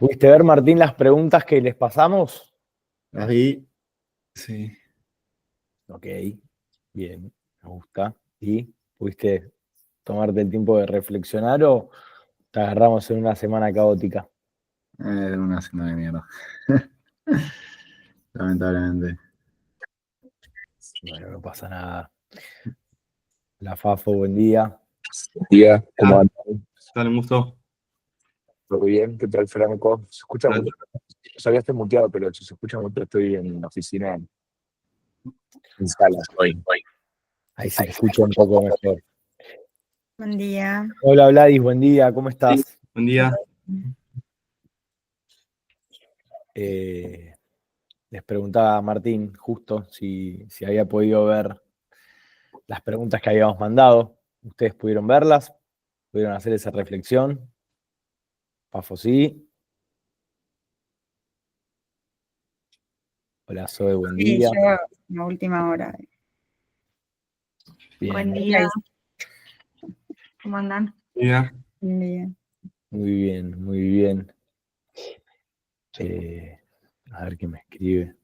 ¿Pudiste ver, Martín, las preguntas que les pasamos? Las vi. Sí. Ok, bien, me gusta. ¿Y pudiste tomarte el tiempo de reflexionar o te agarramos en una semana caótica? Era una semana de mierda. Lamentablemente. Bueno, no pasa nada. La Fafo, buen día. Buen día, ¿cómo andan? Dale, un gusto. ¿Todo bien? ¿Qué tal, Franco? Se escucha mucho. Sabía estar muteado, pero se escucha mucho. Estoy en la oficina en salas hoy. Ahí se te escucha un poco mejor. Buen día. Hola, Vladis, buen día, ¿cómo estás? Buen día. Les preguntaba a Martín justo si había podido ver las preguntas que habíamos mandado. ¿Ustedes pudieron verlas? ¿Pudieron hacer esa reflexión? Pafo, sí. Hola, Zoe, buen Sí, día. yo la última hora. Bien. Buen día. ¿Cómo andan? Mira. Buen día. Muy bien, muy bien. A ver qué me escribe.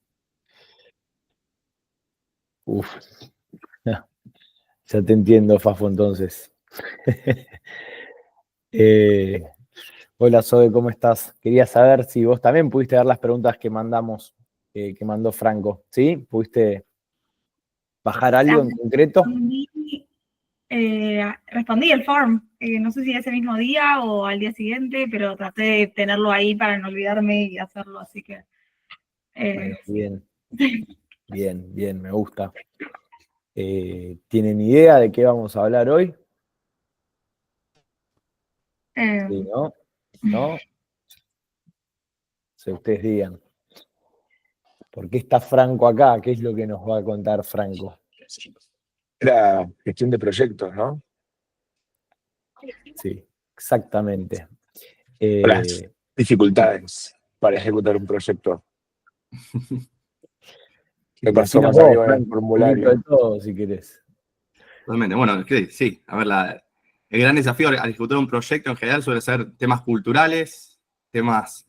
Uf. Ya te entiendo, Fafo, entonces. Hola, Zoe, ¿cómo estás? Quería saber si vos también pudiste ver las preguntas que mandamos, que mandó Franco. ¿Sí? ¿Pudiste bajar algo en concreto? Respondí el form, no sé si ese mismo día o al día siguiente, pero traté de tenerlo ahí para no olvidarme y hacerlo, así que... Bueno, bien, bien, bien, me gusta. ¿Tienen idea de qué vamos a hablar hoy? Sí, ¿no? ¿No? Si ustedes digan. ¿Por qué está Franco acá? ¿Qué es lo que nos va a contar Franco? Era gestión de proyectos, ¿no? Sí, exactamente. Las dificultades para ejecutar un proyecto. Me pasó Decinos más vos, arriba en el Franco, un poquito formulario. de todo, si querés. Totalmente. Bueno, sí. A ver, el gran desafío al ejecutar un proyecto en general suele ser temas culturales, temas...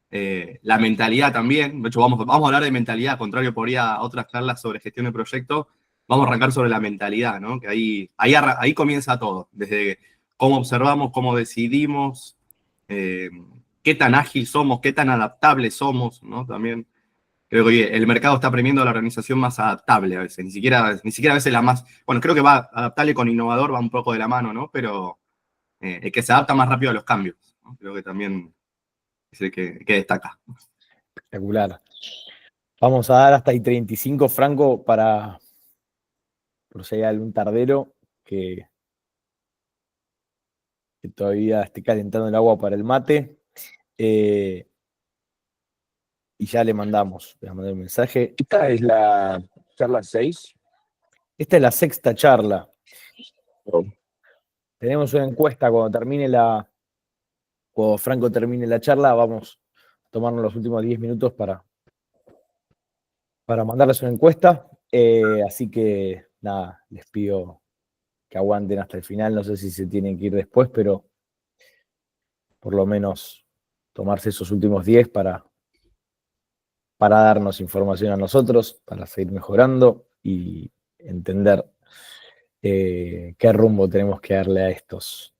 la mentalidad también. De hecho, vamos a hablar de mentalidad, contrario por ir a otras charlas sobre gestión de proyectos. Vamos a arrancar sobre la mentalidad, ¿no? Que ahí comienza todo. Desde cómo observamos, cómo decidimos, qué tan ágil somos, qué tan adaptables somos, ¿no? También creo que el mercado está premiando a la organización más adaptable a veces, ni siquiera a veces la más, bueno, creo que va adaptable con innovador, va un poco de la mano, ¿no? Pero el que se adapta más rápido a los cambios, ¿no? Creo que también es el que destaca. Espectacular. Vamos a dar hasta ahí 35, Franco, por si hay algún tardero que todavía esté calentando el agua para el mate. Y ya le mandamos. Le mandé un mensaje. Esta es la charla 6. Esta es la sexta charla. Oh. Tenemos una encuesta cuando Franco termine la charla, vamos a tomarnos los últimos 10 minutos para mandarles una encuesta. Así que nada, les pido que aguanten hasta el final. No sé si se tienen que ir después, pero por lo menos tomarse esos últimos 10 para darnos información a nosotros, para seguir mejorando y entender qué rumbo tenemos que darle a estos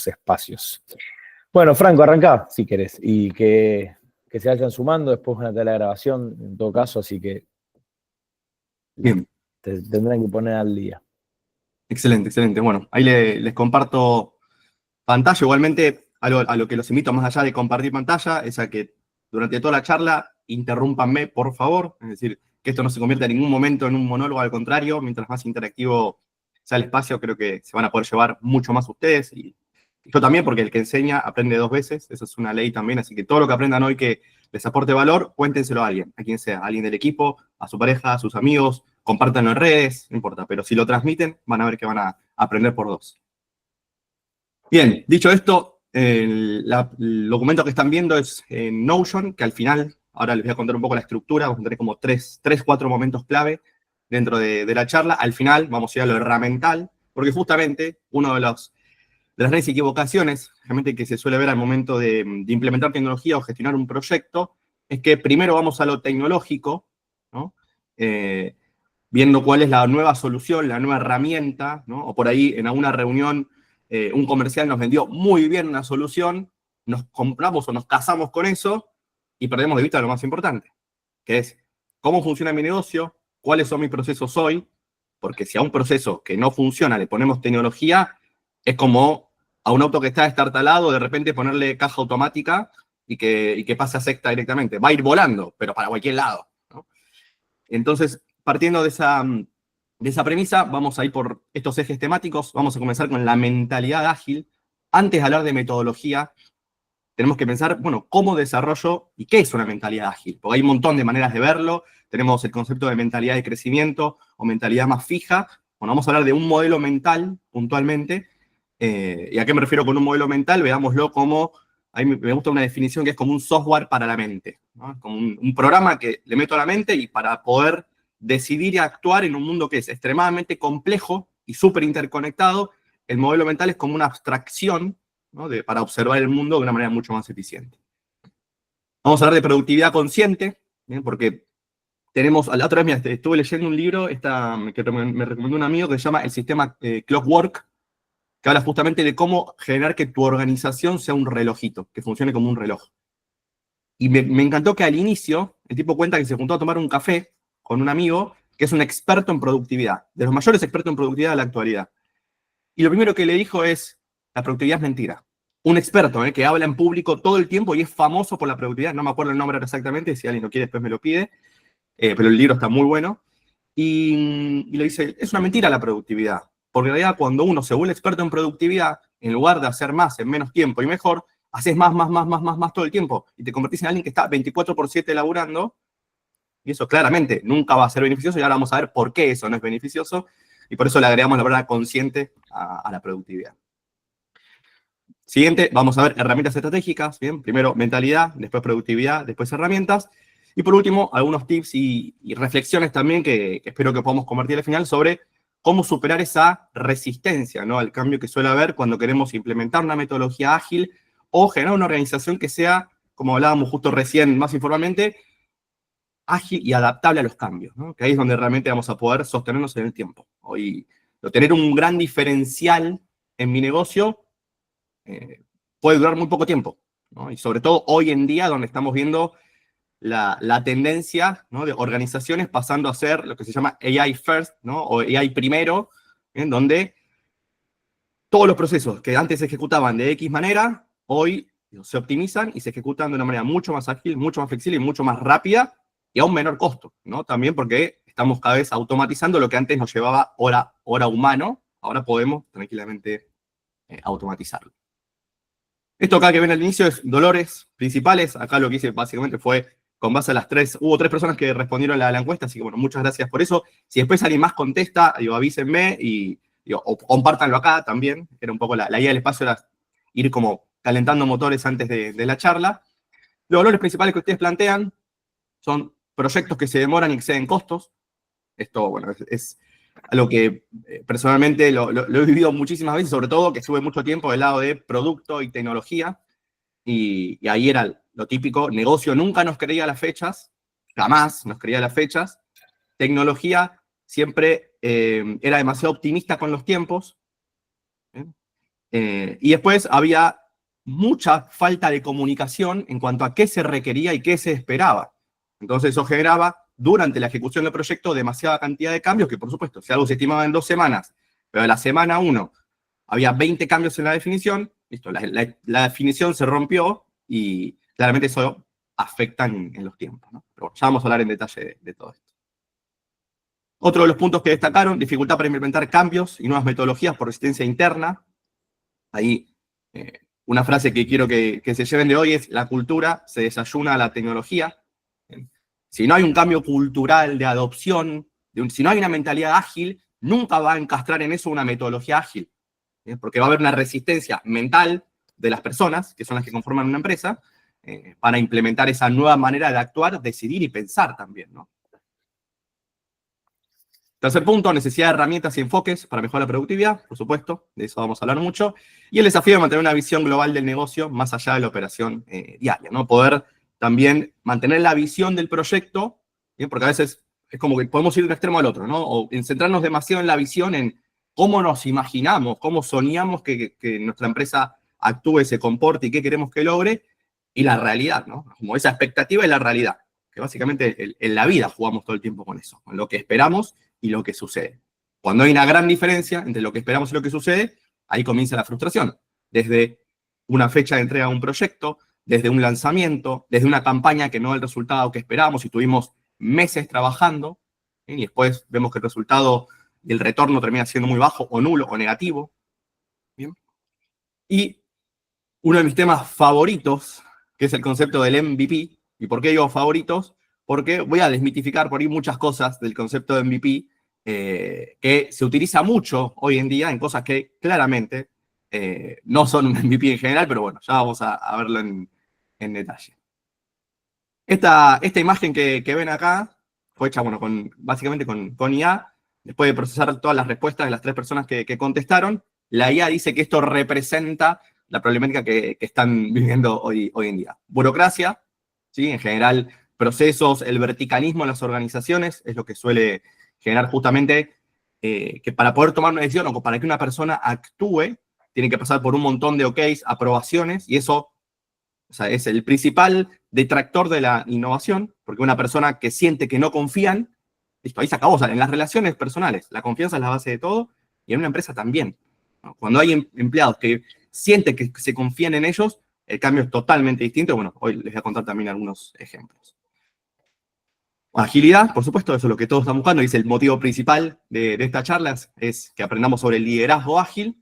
espacios. Bueno, Franco, arrancá si querés, y que se vayan sumando, después van a tener la grabación, en todo caso, así que Bien. te tendrán que poner al día. Excelente. Bueno, ahí les comparto pantalla. Igualmente, a lo que los invito más allá de compartir pantalla es a que durante toda la charla interrúmpanme, por favor. Es decir, que esto no se convierta en ningún momento en un monólogo, al contrario, mientras más interactivo sea el espacio, creo que se van a poder llevar mucho más ustedes. Y yo también, porque el que enseña aprende 2 veces, esa es una ley también, así que todo lo que aprendan hoy que les aporte valor, cuéntenselo a alguien, a quien sea, a alguien del equipo, a su pareja, a sus amigos, compártanlo en redes, no importa, pero si lo transmiten, van a ver que van a aprender por 2. Bien, dicho esto, el documento que están viendo es en Notion, que al final, ahora les voy a contar un poco la estructura, vamos a tener como 4 momentos clave dentro de la charla. Al final vamos a ir a lo herramental, porque justamente uno de los las grandes equivocaciones, realmente que se suele ver al momento de implementar tecnología o gestionar un proyecto, es que primero vamos a lo tecnológico, ¿no? Viendo cuál es la nueva solución, la nueva herramienta, ¿no? O por ahí en alguna reunión un comercial nos vendió muy bien una solución, nos compramos o nos casamos con eso y perdemos de vista lo más importante, que es cómo funciona mi negocio, cuáles son mis procesos hoy, porque si a un proceso que no funciona le ponemos tecnología, es como a un auto que está destartalado, de repente ponerle caja automática y que pase a secta directamente. Va a ir volando, pero para cualquier lado, ¿no? Entonces, partiendo de esa premisa, vamos a ir por estos ejes temáticos. Vamos a comenzar con la mentalidad ágil. Antes de hablar de metodología, tenemos que pensar, bueno, cómo desarrollo y qué es una mentalidad ágil. Porque hay un montón de maneras de verlo. Tenemos el concepto de mentalidad de crecimiento o mentalidad más fija. Bueno, vamos a hablar de un modelo mental puntualmente. ¿Y a qué me refiero con un modelo mental? Veámoslo como, a mí me gusta una definición que es como un software para la mente, ¿no? Como un programa que le meto a la mente y para poder decidir y actuar en un mundo que es extremadamente complejo y súper interconectado, el modelo mental es como una abstracción, ¿no? Para observar el mundo de una manera mucho más eficiente. Vamos a hablar de productividad consciente, ¿bien? Porque tenemos, la otra vez, mira, estuve leyendo un libro que me recomendó un amigo que se llama El sistema Clockwork, que habla justamente de cómo generar que tu organización sea un relojito, que funcione como un reloj. Y me encantó que al inicio, el tipo cuenta que se juntó a tomar un café con un amigo que es un experto en productividad, de los mayores expertos en productividad de la actualidad. Y lo primero que le dijo es, la productividad es mentira. Un experto que habla en público todo el tiempo y es famoso por la productividad, no me acuerdo el nombre exactamente, si alguien lo quiere después me lo pide, pero el libro está muy bueno. Y le dice, es una mentira la productividad. Porque en realidad cuando uno se vuelve experto en productividad, en lugar de hacer más en menos tiempo y mejor, haces más todo el tiempo. Y te convertís en alguien que está 24/7 laburando. Y eso claramente nunca va a ser beneficioso. Y ahora vamos a ver por qué eso no es beneficioso. Y por eso le agregamos la palabra consciente a la productividad. Siguiente, vamos a ver herramientas estratégicas. Bien, primero mentalidad, después productividad, después herramientas. Y por último, algunos tips y reflexiones también que espero que podamos compartir al final sobre cómo superar esa resistencia, ¿no?, al cambio que suele haber cuando queremos implementar una metodología ágil o generar una organización que sea, como hablábamos justo recién más informalmente, ágil y adaptable a los cambios, ¿no? Que ahí es donde realmente vamos a poder sostenernos en el tiempo. Hoy, tener un gran diferencial en mi negocio puede durar muy poco tiempo, ¿no? Y sobre todo hoy en día, donde estamos viendo la tendencia, ¿no?, de organizaciones pasando a ser lo que se llama AI first, ¿no?, o AI primero, en donde todos los procesos que antes se ejecutaban de X manera, hoy se optimizan y se ejecutan de una manera mucho más ágil, mucho más flexible y mucho más rápida y a un menor costo, ¿no? También porque estamos cada vez automatizando lo que antes nos llevaba hora humano, ahora podemos tranquilamente automatizarlo. Esto acá que ven al inicio es dolores principales. Acá lo que hice básicamente fue con base a hubo 3 personas que respondieron a la encuesta, así que bueno, muchas gracias por eso. Si después alguien más contesta, avísenme y o compártanlo acá también. Era un poco la idea del espacio, era ir como calentando motores antes de la charla. Los dolores principales que ustedes plantean son proyectos que se demoran y exceden costos. Esto, bueno, es algo que personalmente lo he vivido muchísimas veces, sobre todo que estuve mucho tiempo del lado de producto y tecnología, y ahí era lo típico, negocio nunca nos creía las fechas, jamás nos creía las fechas, tecnología siempre era demasiado optimista con los tiempos, y después había mucha falta de comunicación en cuanto a qué se requería y qué se esperaba. Entonces eso generaba, durante la ejecución del proyecto, demasiada cantidad de cambios que, por supuesto, si algo se estimaba en 2 semanas, pero en la semana 1 había 20 cambios en la definición, listo, la definición se rompió y claramente eso afecta en los tiempos, ¿no? Pero ya vamos a hablar en detalle de todo esto. Otro de los puntos que destacaron, dificultad para implementar cambios y nuevas metodologías por resistencia interna. Ahí, una frase que quiero que se lleven de hoy es: la cultura se desayuna a la tecnología. Si no hay un cambio cultural de adopción, si no hay una mentalidad ágil, nunca va a encastrar en eso una metodología ágil, porque va a haber una resistencia mental de las personas, que son las que conforman una empresa, para implementar esa nueva manera de actuar, decidir y pensar también, ¿no? Tercer punto, necesidad de herramientas y enfoques para mejorar la productividad, por supuesto, de eso vamos a hablar mucho. Y el desafío de mantener una visión global del negocio más allá de la operación diaria, ¿no? Poder también mantener la visión del proyecto, ¿bien? Porque a veces es como que podemos ir de un extremo al otro, ¿no? O en centrarnos demasiado en la visión, en cómo nos imaginamos, cómo soñamos que nuestra empresa actúe, se comporte y qué queremos que logre, y la realidad, ¿no? Como esa expectativa y la realidad, que básicamente en la vida jugamos todo el tiempo con eso, con lo que esperamos y lo que sucede. Cuando hay una gran diferencia entre lo que esperamos y lo que sucede, ahí comienza la frustración. Desde una fecha de entrega de un proyecto, desde un lanzamiento, desde una campaña que no da el resultado que esperábamos y tuvimos meses trabajando, y después vemos que el resultado y el retorno termina siendo muy bajo o nulo o negativo. ¿Bien? Y uno de mis temas favoritos, que es el concepto del MVP. ¿Y por qué digo favoritos? Porque voy a desmitificar por ahí muchas cosas del concepto de MVP que se utiliza mucho hoy en día en cosas que claramente no son un MVP en general, pero bueno, ya vamos a verlo en detalle. Esta imagen que ven acá fue hecha, bueno, básicamente con IA. Después de procesar todas las respuestas de las 3 personas que contestaron, la IA dice que esto representa la problemática que están viviendo hoy en día. Burocracia, ¿sí? En general, procesos, el verticalismo en las organizaciones es lo que suele generar justamente que para poder tomar una decisión o para que una persona actúe, tiene que pasar por un montón de OKs, aprobaciones, y eso, o sea, es el principal detractor de la innovación, porque una persona que siente que no confían, listo, ahí se acabó. O sea, en las relaciones personales, la confianza es la base de todo, y en una empresa también, ¿no? Cuando hay empleados que sienten que se confían en ellos, el cambio es totalmente distinto. Bueno, hoy les voy a contar también algunos ejemplos. Agilidad, por supuesto, eso es lo que todos están buscando, y es el motivo principal de esta charla, es que aprendamos sobre el liderazgo ágil,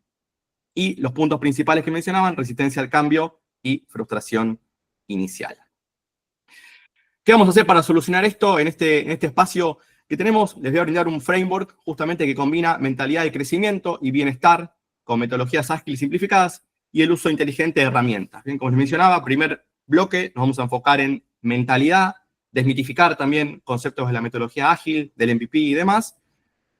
y los puntos principales que mencionaban: resistencia al cambio y frustración inicial. ¿Qué vamos a hacer para solucionar esto en este espacio que tenemos? Les voy a brindar un framework justamente que combina mentalidad de crecimiento y bienestar con metodologías ágiles simplificadas y el uso inteligente de herramientas. Bien, como les mencionaba, primer bloque nos vamos a enfocar en mentalidad, desmitificar también conceptos de la metodología ágil, del MVP y demás.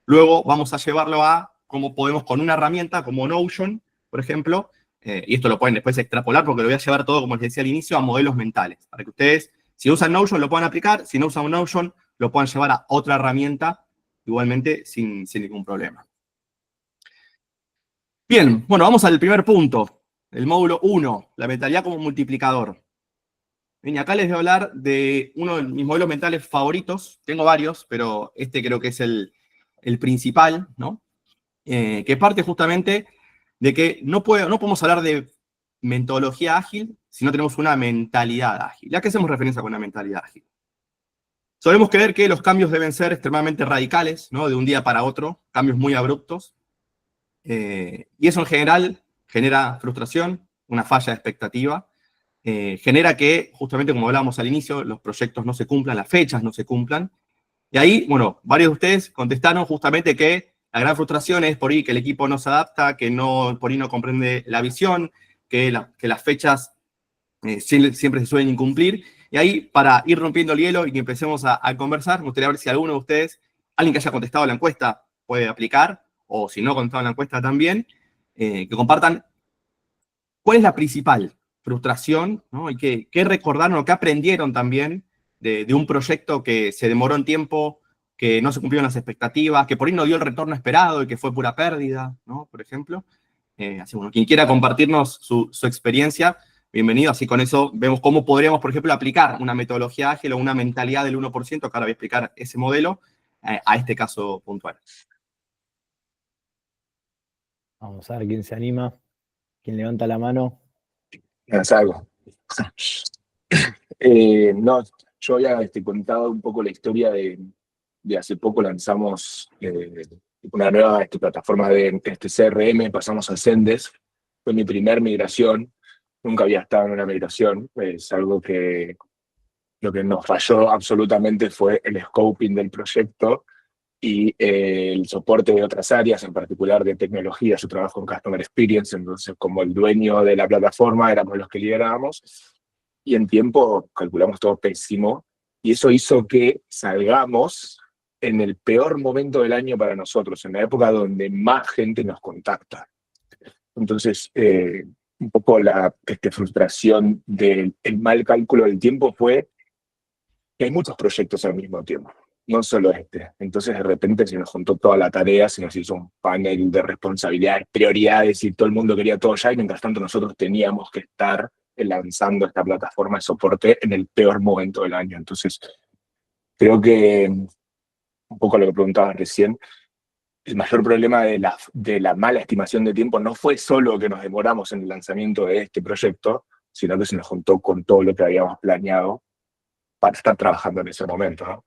Luego vamos a llevarlo a cómo podemos con una herramienta como Notion, por ejemplo, y esto lo pueden después extrapolar porque lo voy a llevar todo, como les decía al inicio, a modelos mentales, para que ustedes, si usan Notion, lo puedan aplicar; si no usan Notion, lo puedan llevar a otra herramienta, igualmente sin ningún problema. Bien, bueno, vamos al primer punto, el módulo 1, la mentalidad como multiplicador. Bien, y acá les voy a hablar de uno de mis modelos mentales favoritos. Tengo varios, pero este creo que es el principal, ¿no? Que parte justamente de que no podemos hablar de metodología ágil si no tenemos una mentalidad ágil. ¿A qué hacemos referencia con una mentalidad ágil? Solemos creer que los cambios deben ser extremadamente radicales, ¿no? De un día para otro, cambios muy abruptos. Y eso en general genera frustración, una falla de expectativa. Genera que, justamente como hablábamos al inicio, los proyectos no se cumplan, las fechas no se cumplan. Y ahí, bueno, varios de ustedes contestaron justamente que la gran frustración es por ahí que el equipo no se adapta, que por ahí no comprende la visión, que las fechas siempre se suelen incumplir. Y ahí, para ir rompiendo el hielo y que empecemos a conversar, me gustaría ver si alguno de ustedes, alguien que haya contestado la encuesta, puede aplicar, o si no ha contestado la encuesta también, que compartan cuál es la principal frustración, ¿no? Y qué recordaron o qué aprendieron también de un proyecto que se demoró en tiempo, que no se cumplieron las expectativas, que por ahí no dio el retorno esperado y que fue pura pérdida, ¿no? Por ejemplo. Así, bueno, quien quiera compartirnos su experiencia, bienvenido. Así con eso vemos cómo podríamos, por ejemplo, aplicar una metodología ágil o una mentalidad del 1%, que ahora voy a explicar ese modelo, a este caso puntual. Vamos a ver quién se anima, quién levanta la mano. Algo. No, yo había contado un poco la historia de hace poco lanzamos una nueva plataforma de CRM, pasamos a Zendesk. Fue mi primer migración, nunca había estado en una migración, es algo que lo que nos falló absolutamente fue el scoping del proyecto y el soporte de otras áreas, en particular de tecnología. Yo trabajo en Customer Experience, entonces como el dueño de la plataforma éramos los que liderábamos, y en tiempo calculamos todo pésimo, y eso hizo que salgamos en el peor momento del año para nosotros, en la época donde más gente nos contacta. Entonces, un poco la frustración del el mal cálculo del tiempo fue que hay muchos proyectos al mismo tiempo, no solo este. Entonces, de repente se nos juntó toda la tarea, se nos hizo un panel de responsabilidades, prioridades, y todo el mundo quería todo ya, y mientras tanto nosotros teníamos que estar lanzando esta plataforma de soporte en el peor momento del año. Entonces, creo que, un poco lo que preguntabas recién, el mayor problema de la mala estimación de tiempo no fue solo que nos demoramos en el lanzamiento de este proyecto, sino que se nos juntó con todo lo que habíamos planeado para estar trabajando en ese momento, ¿no?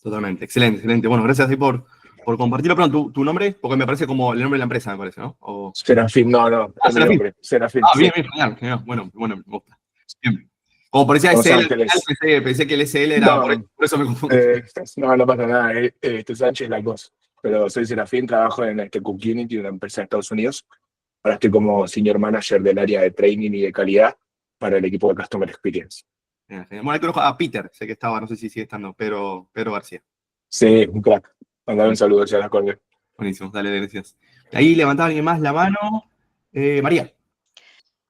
Totalmente, excelente, excelente. Bueno, gracias ahí por compartirlo. Perdón, ¿tu nombre? Porque me parece como el nombre de la empresa, me parece, ¿no? O... Serafín, no, es mi nombre, Serafín. Bien, bien, genial. Bueno, me gusta. Bien. Como parecía Los SL, al Ángeles. final, pensé que el SL era, No, por eso me confundí. no pasa nada, Sánchez es la cosa. Pero soy Serafín, trabajo en Cook-Unity, una empresa de Estados Unidos. Ahora estoy como Senior Manager del área de Training y de calidad para el equipo de Customer Experience. Genial. Bueno, ahí conozco a Peter, sé que estaba, no sé si sigue estando, Pedro García. Sí, un crack. Mandame un saludo, ya la colgué. Buenísimo, dale, gracias. Ahí levantaba alguien más la mano. María.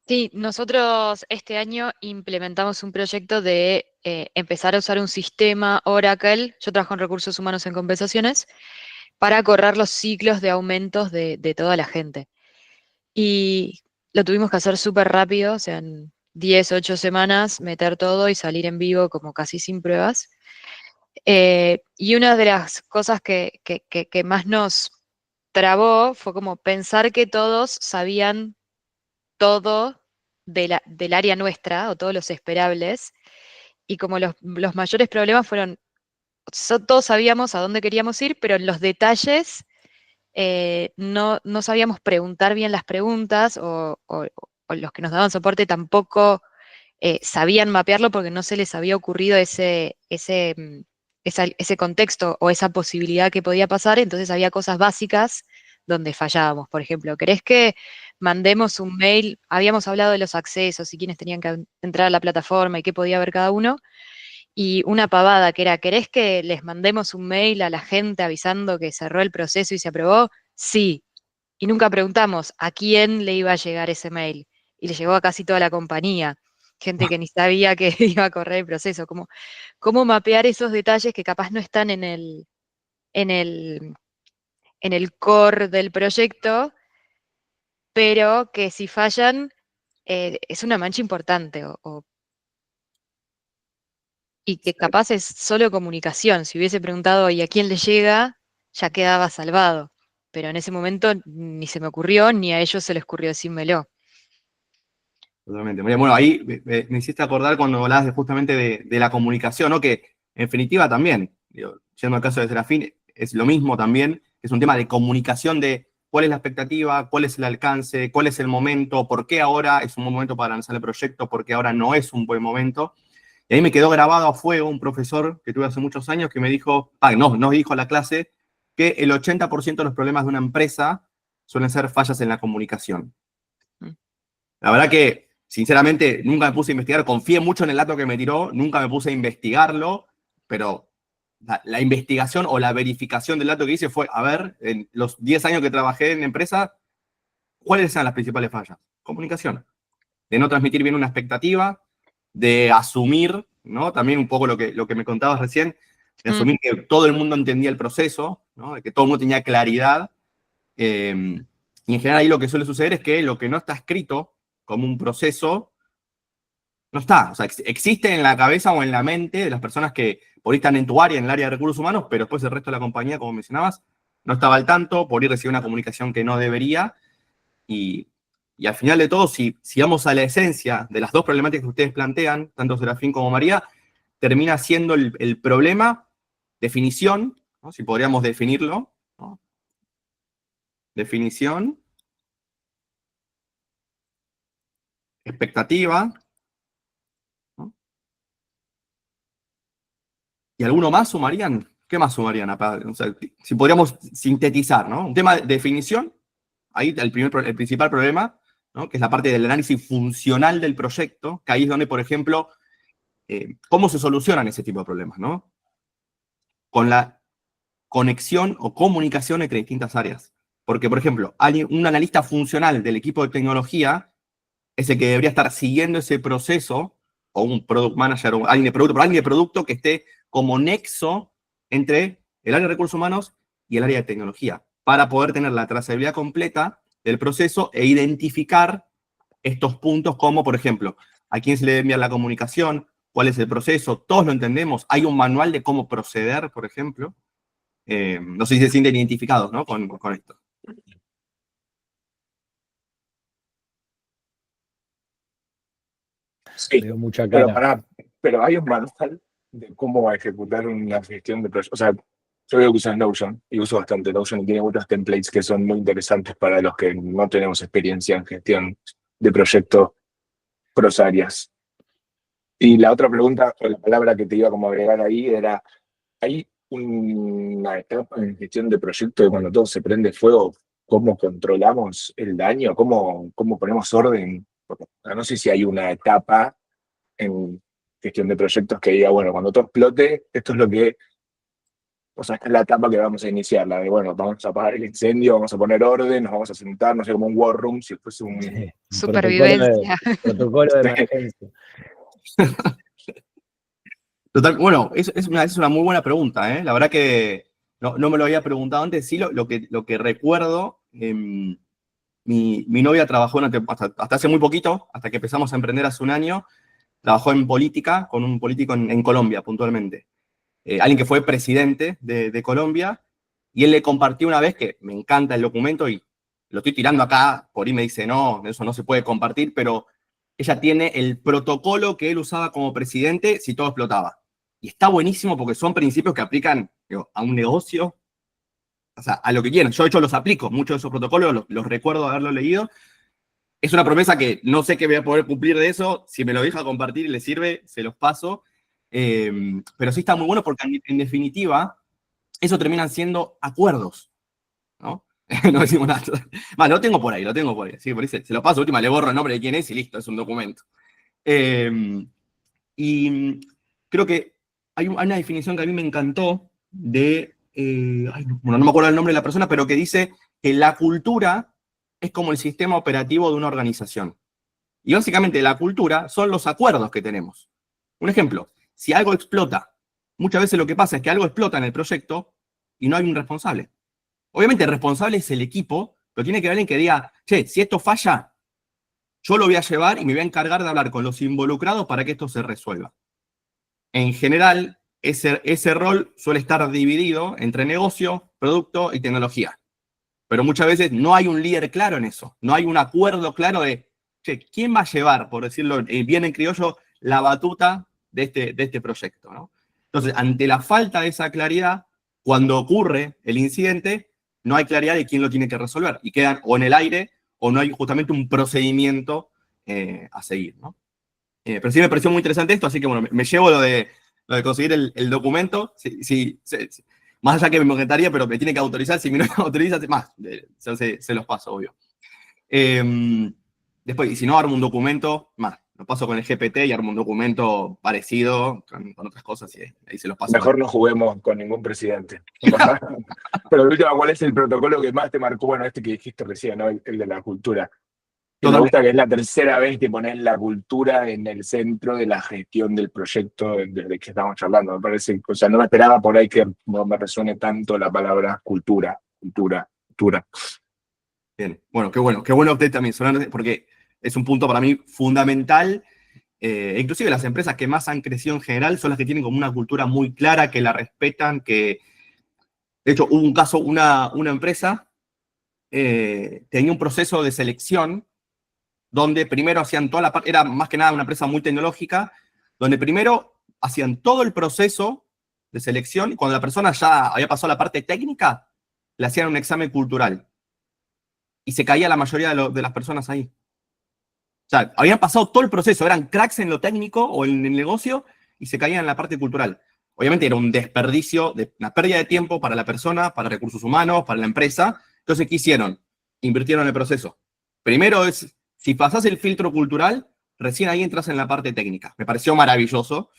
Sí, nosotros este año implementamos un proyecto de empezar a usar un sistema Oracle, yo trabajo en recursos humanos en compensaciones, para correr los ciclos de aumentos de toda la gente. Y lo tuvimos que hacer súper rápido, o sea, en 10, 8 semanas, meter todo y salir en vivo como casi sin pruebas. Y una de las cosas que más nos trabó fue como pensar que todos sabían todo del área nuestra o todos los esperables, y como los mayores problemas fueron, todos sabíamos a dónde queríamos ir, pero en los detalles no sabíamos preguntar bien las preguntas, o los que nos daban soporte tampoco sabían mapearlo porque no se les había ocurrido ese contexto o esa posibilidad que podía pasar. Entonces había cosas básicas donde fallábamos. Por ejemplo, ¿querés que mandemos un mail? Habíamos hablado de los accesos y quiénes tenían que entrar a la plataforma y qué podía ver cada uno. Y una pavada que era, ¿querés que les mandemos un mail a la gente avisando que cerró el proceso y se aprobó? Sí. Y nunca preguntamos a quién le iba a llegar ese mail. Y le llegó a casi toda la compañía. Gente que ni sabía que iba a correr el proceso. ¿Cómo mapear esos detalles que capaz no están en el core del proyecto, pero que si fallan es una mancha importante, y que capaz es solo comunicación? Si hubiese preguntado ¿y a quién le llega?, ya quedaba salvado. Pero en ese momento ni se me ocurrió, ni a ellos se les ocurrió decírmelo. Totalmente. Bueno, ahí me hiciste acordar cuando hablabas justamente de la comunicación, ¿no? Que en definitiva también, yendo al caso de Serafín, es lo mismo también, es un tema de comunicación de cuál es la expectativa, cuál es el alcance, cuál es el momento, por qué ahora es un buen momento para lanzar el proyecto, por qué ahora no es un buen momento. Y ahí me quedó grabado a fuego un profesor que tuve hace muchos años que me dijo, nos dijo a la clase que el 80% de los problemas de una empresa suelen ser fallas en la comunicación. La verdad que, sinceramente, nunca me puse a investigar, confié mucho en el dato que me tiró, nunca me puse a investigarlo, pero la investigación o la verificación del dato que hice fue, a ver, en los 10 años que trabajé en la empresa, ¿cuáles eran las principales fallas? Comunicación. De no transmitir bien una expectativa, de asumir, ¿no? También un poco lo que me contabas recién, de asumir que todo el mundo entendía el proceso, ¿no? De que todo el mundo tenía claridad. Y en general ahí lo que suele suceder es que lo que no está escrito como un proceso no está. O sea, existe en la cabeza o en la mente de las personas que por ahí están en tu área, en el área de recursos humanos, pero después el resto de la compañía, como mencionabas, no estaba al tanto, por ahí recibió una comunicación que no debería. Y al final de todo, si vamos a la esencia de las dos problemáticas que ustedes plantean, tanto Serafín como María, termina siendo el problema, definición, ¿no? Si podríamos definirlo, ¿no? Definición, expectativa, ¿no? ¿Y alguno más sumarían? ¿Qué más sumarían? O sea, si podríamos sintetizar, ¿no? Un tema de definición, ahí el principal problema, ¿no? Que es la parte del análisis funcional del proyecto, que ahí es donde, por ejemplo, cómo se solucionan ese tipo de problemas, ¿no? con la conexión o comunicación entre distintas áreas. Porque, por ejemplo, un analista funcional del equipo de tecnología es el que debería estar siguiendo ese proceso, o un product manager, o alguien de producto, pero alguien de producto que esté como nexo entre el área de recursos humanos y el área de tecnología, para poder tener la trazabilidad completa del proceso e identificar estos puntos como, por ejemplo, a quién se le debe enviar la comunicación, cuál es el proceso, todos lo entendemos, hay un manual de cómo proceder, por ejemplo. No sé si se sienten identificados, ¿no? con esto. Sí, Veo mucha pero cara. pero hay un manual de cómo ejecutar una gestión de proyectos. O sea, yo veo que usas Notion y uso bastante Notion y tiene muchos templates que son muy interesantes para los que no tenemos experiencia en gestión de proyectos cross áreas. Y la otra pregunta, o la palabra que te iba como a agregar ahí era, ¿hay una etapa en gestión de proyectos de cuando todo se prende fuego? ¿Cómo controlamos el daño? ¿Cómo ponemos orden? Porque, no sé si hay una etapa en gestión de proyectos que diga, bueno, cuando todo explote, esto es lo que, o sea, esta es la etapa que vamos a iniciar, la de, bueno, vamos a apagar el incendio, vamos a poner orden, nos vamos a sentar, no sé, como un war room, si fuese un... Un Supervivencia. protocolo de emergencia. Total, bueno, es una muy buena pregunta, ¿eh? La verdad que no me lo había preguntado antes. Sí, lo que recuerdo, mi novia trabajó hasta hace muy poquito, hasta que empezamos a emprender hace un año, trabajó en política, con un político en Colombia, puntualmente. Alguien que fue presidente de Colombia, y él le compartió una vez, que me encanta el documento, y lo estoy tirando acá, por ahí me dice, no, eso no se puede compartir, pero ella tiene el protocolo que él usaba como presidente si todo explotaba. Y está buenísimo porque son principios que aplican, digo, a un negocio, o sea, a lo que quieran. Yo, de hecho, los aplico, muchos de esos protocolos los recuerdo haberlo leído. Es una promesa que no sé qué voy a poder cumplir de eso. Si me lo deja compartir y le sirve, se los paso. Pero sí está muy bueno porque, en definitiva, eso terminan siendo acuerdos, ¿no? No decimos nada. Bueno, lo tengo por ahí. Sí, por ahí se lo paso, última, le borro el nombre de quién es y listo, es un documento. Y creo que hay una definición que a mí me encantó de, bueno, no me acuerdo el nombre de la persona, pero que dice que la cultura es como el sistema operativo de una organización. Y básicamente la cultura son los acuerdos que tenemos. Un ejemplo, si algo explota, muchas veces lo que pasa es que algo explota en el proyecto y no hay un responsable. Obviamente el responsable es el equipo, pero tiene que haber alguien que diga, che, si esto falla, yo lo voy a llevar y me voy a encargar de hablar con los involucrados para que esto se resuelva. En general, ese rol suele estar dividido entre negocio, producto y tecnología. Pero muchas veces no hay un líder claro en eso. No hay un acuerdo claro de, che, ¿quién va a llevar, por decirlo bien en criollo, la batuta de este proyecto, ¿no? Entonces, ante la falta de esa claridad, cuando ocurre el incidente, no hay claridad de quién lo tiene que resolver. Y quedan o en el aire o no hay justamente un procedimiento a seguir, ¿no? Pero sí me pareció muy interesante esto, así que bueno, me llevo lo de conseguir el documento. Sí, más allá que me encantaría, pero me tiene que autorizar. Si mi novia me autoriza, más, se los paso, obvio. Después, y si no, armo un documento, más, lo paso con el GPT y armo un documento parecido con otras cosas y ahí se los paso. Mejor no juguemos con ningún presidente. Pero de última, ¿cuál es el protocolo que más te marcó? Bueno, este que dijiste recién, ¿no? El de la cultura. Y me gusta que es la tercera vez que pones la cultura en el centro de la gestión del proyecto desde que estamos charlando. Me parece, o sea, no me esperaba por ahí que no me resuene tanto la palabra cultura. Bien, bueno, qué bueno update también, porque es un punto para mí fundamental. Inclusive las empresas que más han crecido en general son las que tienen como una cultura muy clara, que la respetan, que... De hecho, hubo un caso, una empresa tenía un proceso de selección donde primero hacían toda la parte, era más que nada una empresa muy tecnológica, donde primero hacían todo el proceso de selección y cuando la persona ya había pasado la parte técnica, le hacían un examen cultural. Y se caía la mayoría de las personas ahí. O sea, habían pasado todo el proceso, eran cracks en lo técnico o en el negocio y se caían en la parte cultural. Obviamente era un desperdicio, una pérdida de tiempo para la persona, para recursos humanos, para la empresa. Entonces, ¿qué hicieron? Invirtieron en el proceso. Primero es, si pasás el filtro cultural, recién ahí entras en la parte técnica. Me pareció maravilloso,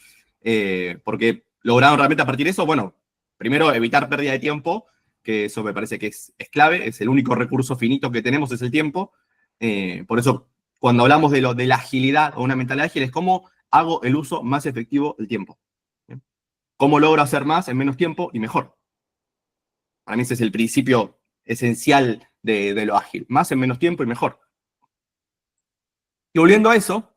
porque lograron realmente a partir de eso, bueno, primero, evitar pérdida de tiempo, que eso me parece que es clave, es el único recurso finito que tenemos, es el tiempo. Por eso, cuando hablamos de la agilidad o una mentalidad ágil, es cómo hago el uso más efectivo del tiempo. ¿Bien? ¿Cómo logro hacer más en menos tiempo y mejor? Para mí ese es el principio esencial de lo ágil. Más en menos tiempo y mejor. Y volviendo a eso,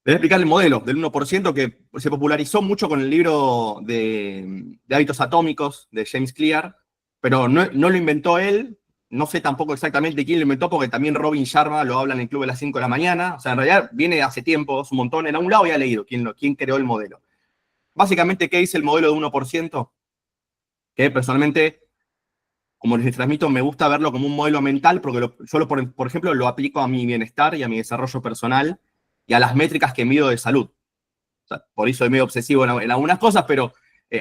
les voy a explicar el modelo del 1% que se popularizó mucho con el libro de hábitos atómicos de James Clear, pero no lo inventó él. No sé tampoco exactamente quién lo inventó, porque también Robin Sharma lo habla en el Club de las 5 de la mañana. O sea, en realidad viene hace tiempo, es un montón. En algún lado había leído quién creó el modelo. Básicamente, ¿qué dice el modelo de 1%? Que personalmente, como les transmito, me gusta verlo como un modelo mental, porque yo, por ejemplo, lo aplico a mi bienestar y a mi desarrollo personal y a las métricas que mido de salud. O sea, por eso soy medio obsesivo en algunas cosas, pero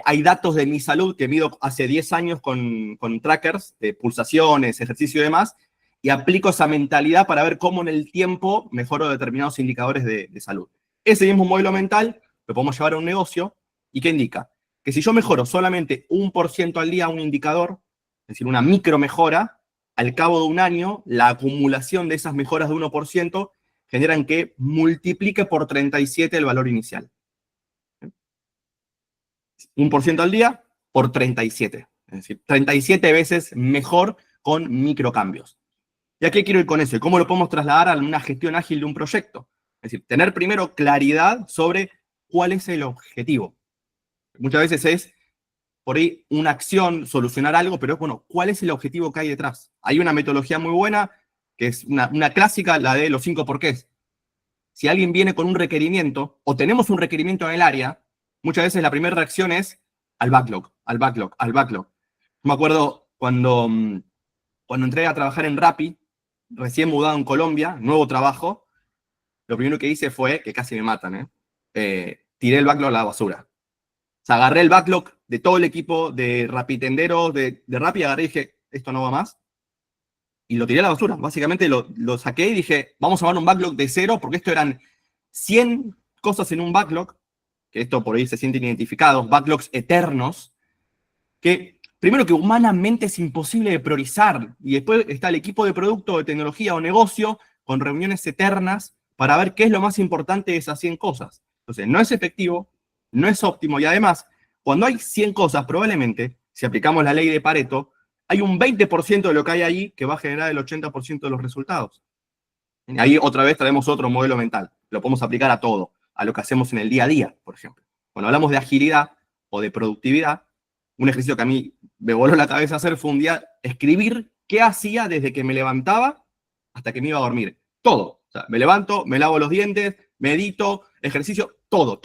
hay datos de mi salud que mido hace 10 años con trackers de pulsaciones, ejercicio y demás, y aplico esa mentalidad para ver cómo en el tiempo mejoro determinados indicadores de salud. Ese mismo modelo mental lo podemos llevar a un negocio, ¿y qué indica? Que si yo mejoro solamente 1% al día un indicador, es decir, una micro mejora, al cabo de un año, la acumulación de esas mejoras de 1% generan que multiplique por 37 el valor inicial. 1% al día por 37. Es decir, 37 veces mejor con microcambios. ¿Y a qué quiero ir con eso? ¿Y cómo lo podemos trasladar a una gestión ágil de un proyecto? Es decir, tener primero claridad sobre cuál es el objetivo. Muchas veces es, por ahí, una acción, solucionar algo, pero bueno, ¿cuál es el objetivo que hay detrás? Hay una metodología muy buena, que es una clásica, la de los 5 porqués. Si alguien viene con un requerimiento, o tenemos un requerimiento en el área, muchas veces la primera reacción es al backlog, al backlog, al backlog. Me acuerdo cuando entré a trabajar en Rappi, recién mudado en Colombia, nuevo trabajo, lo primero que hice fue, que casi me matan, tiré el backlog a la basura. O sea, agarré el backlog de todo el equipo de Rapitenderos, de Rappi, agarré y dije, esto no va más. Y lo tiré a la basura. Básicamente lo saqué y dije, vamos a armar un backlog de cero, porque esto eran 100 cosas en un backlog, que esto por ahí se sienten identificados, backlogs eternos, que primero que humanamente es imposible de priorizar, y después está el equipo de producto, de tecnología o negocio, con reuniones eternas, para ver qué es lo más importante de esas 100 cosas. Entonces, no es efectivo, no es óptimo, y además, cuando hay 100 cosas, probablemente, si aplicamos la ley de Pareto, hay un 20% de lo que hay ahí que va a generar el 80% de los resultados. Ahí otra vez traemos otro modelo mental. Lo podemos aplicar a todo, a lo que hacemos en el día a día, por ejemplo. Cuando hablamos de agilidad o de productividad, un ejercicio que a mí me voló la cabeza hacer fue un día escribir qué hacía desde que me levantaba hasta que me iba a dormir. Todo. O sea, me levanto, me lavo los dientes, medito, ejercicio, todo.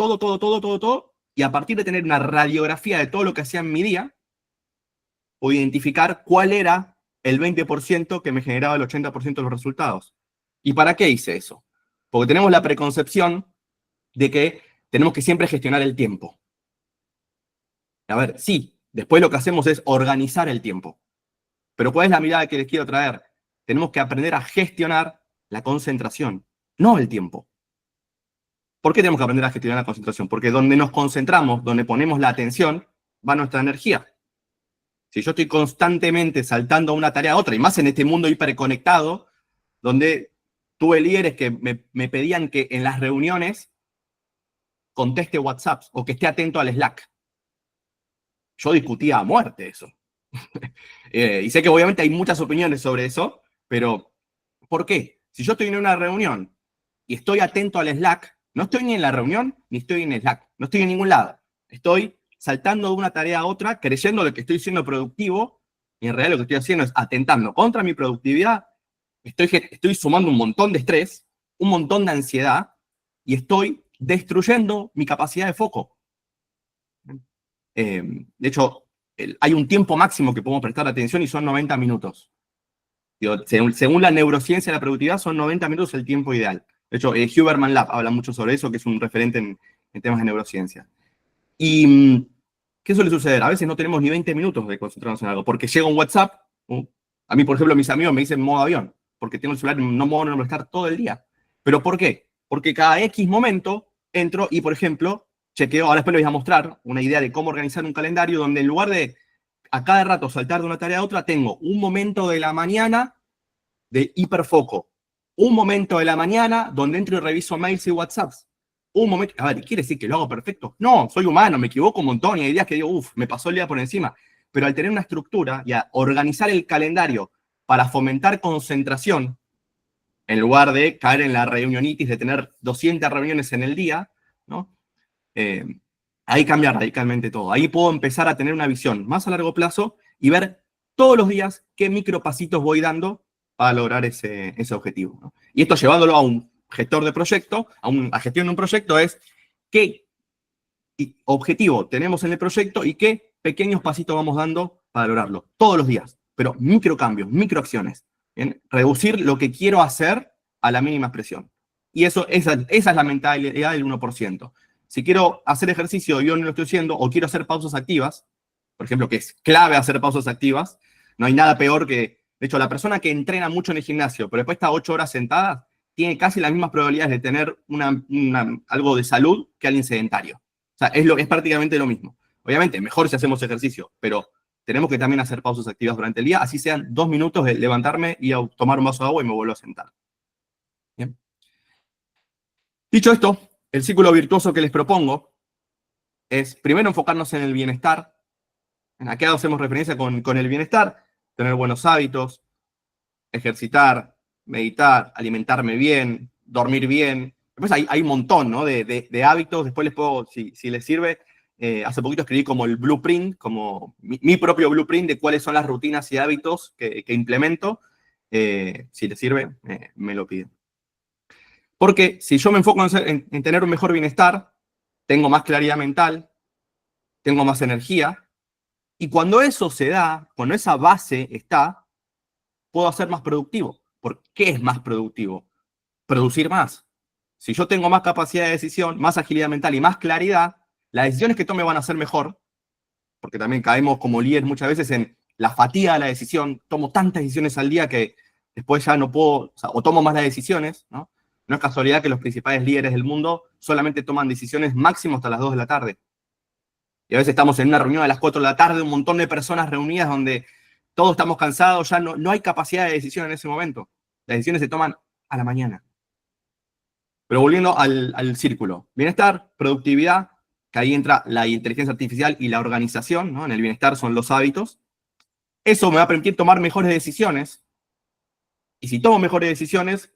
Y a partir de tener una radiografía de todo lo que hacía en mi día, o identificar cuál era el 20% que me generaba el 80% de los resultados. ¿Y para qué hice eso? Porque tenemos la preconcepción de que tenemos que siempre gestionar el tiempo. A ver, sí, después lo que hacemos es organizar el tiempo. Pero ¿cuál es la mirada que les quiero traer? Tenemos que aprender a gestionar la concentración, no el tiempo. ¿Por qué tenemos que aprender a gestionar la concentración? Porque donde nos concentramos, donde ponemos la atención, va nuestra energía. Si yo estoy constantemente saltando de una tarea a otra, y más en este mundo hiperconectado, donde tuve líderes que me pedían que en las reuniones conteste WhatsApps o que esté atento al Slack. Yo discutía a muerte eso. Y sé que obviamente hay muchas opiniones sobre eso, pero ¿por qué? Si yo estoy en una reunión y estoy atento al Slack, no estoy ni en la reunión ni estoy en Slack, no estoy en ningún lado. Estoy saltando de una tarea a otra, creyendo de que estoy siendo productivo, y en realidad lo que estoy haciendo es atentando contra mi productividad, estoy sumando un montón de estrés, un montón de ansiedad, y estoy destruyendo mi capacidad de foco. De hecho, hay un tiempo máximo que podemos prestar atención y son 90 minutos. Según la neurociencia de la productividad, son 90 minutos el tiempo ideal. De hecho, Huberman Lab habla mucho sobre eso, que es un referente en temas de neurociencia. Y ¿qué suele suceder? A veces no tenemos ni 20 minutos de concentrarnos en algo, porque llega un WhatsApp. A mí, por ejemplo, mis amigos me dicen modo avión, porque tengo el celular en modo no molestar todo el día. ¿Pero por qué? Porque cada X momento entro y, por ejemplo, chequeo, ahora después les voy a mostrar una idea de cómo organizar un calendario donde en lugar de a cada rato saltar de una tarea a otra, tengo un momento de la mañana de hiperfoco, un momento de la mañana donde entro y reviso mails y WhatsApps. Un momento, a ver, ¿quiere decir que lo hago perfecto? No, soy humano, me equivoco un montón y hay días que digo, me pasó el día por encima. Pero al tener una estructura y a organizar el calendario para fomentar concentración, en lugar de caer en la reunionitis de tener 200 reuniones en el día, ¿no? Ahí cambia radicalmente todo. Ahí puedo empezar a tener una visión más a largo plazo y ver todos los días qué micropasitos voy dando para lograr ese objetivo, ¿no? Y esto llevándolo a un gestor de proyecto, a gestión de un proyecto, es qué objetivo tenemos en el proyecto y qué pequeños pasitos vamos dando para lograrlo. Todos los días, pero microcambios, microacciones. ¿Bien? Reducir lo que quiero hacer a la mínima expresión. Y esa es la mentalidad del 1%. Si quiero hacer ejercicio y yo no lo estoy haciendo, o quiero hacer pausas activas, por ejemplo, que es clave hacer pausas activas, no hay nada peor que, de hecho, la persona que entrena mucho en el gimnasio, pero después está 8 horas sentada, tiene casi las mismas probabilidades de tener algo de salud que alguien sedentario. O sea, es prácticamente lo mismo. Obviamente, mejor si hacemos ejercicio, pero tenemos que también hacer pausas activas durante el día, así sean 2 minutos de levantarme y a tomar un vaso de agua y me vuelvo a sentar. Bien. Dicho esto, el círculo virtuoso que les propongo es primero enfocarnos en el bienestar. Aquí hacemos referencia con el bienestar, tener buenos hábitos, ejercitar, meditar, alimentarme bien, dormir bien. Después hay un montón, ¿no?, de hábitos. Después les puedo, si les sirve, hace poquito escribí como el blueprint, como mi propio blueprint de cuáles son las rutinas y hábitos que implemento. Si les sirve, me lo piden. Porque si yo me enfoco en tener un mejor bienestar, tengo más claridad mental, tengo más energía, y cuando eso se da, cuando esa base está, puedo ser más productivo. ¿Por qué es más productivo? Producir más. Si yo tengo más capacidad de decisión, más agilidad mental y más claridad, las decisiones que tome van a ser mejor, porque también caemos como líderes muchas veces en la fatiga de la decisión. Tomo tantas decisiones al día que después ya no puedo, o tomo más las decisiones, ¿no? No es casualidad que los principales líderes del mundo solamente toman decisiones máximo hasta las 2 de la tarde. Y a veces estamos en una reunión a las 4 de la tarde, un montón de personas reunidas donde todos estamos cansados, ya no hay capacidad de decisión en ese momento. Las decisiones se toman a la mañana. Pero volviendo al círculo. Bienestar, productividad, que ahí entra la inteligencia artificial y la organización, ¿no? En el bienestar son los hábitos. Eso me va a permitir tomar mejores decisiones. Y si tomo mejores decisiones,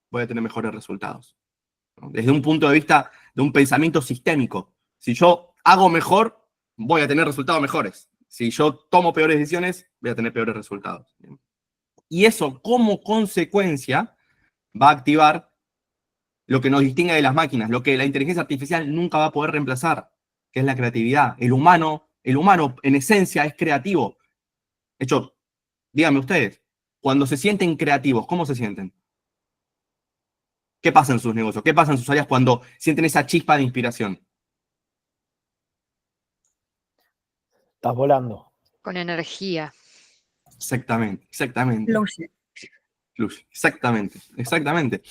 voy a tener mejores resultados, ¿no? Desde un punto de vista de un pensamiento sistémico. Si yo hago mejor, voy a tener resultados mejores. Si yo tomo peores decisiones, voy a tener peores resultados. Y eso, como consecuencia, va a activar lo que nos distingue de las máquinas, lo que la inteligencia artificial nunca va a poder reemplazar, que es la creatividad. El humano, en esencia, es creativo. De hecho, díganme ustedes, cuando se sienten creativos, ¿cómo se sienten? ¿Qué pasa en sus negocios? ¿Qué pasa en sus áreas cuando sienten esa chispa de inspiración? Estás volando. Con energía. Exactamente. Fluye. Fluye. Exactamente.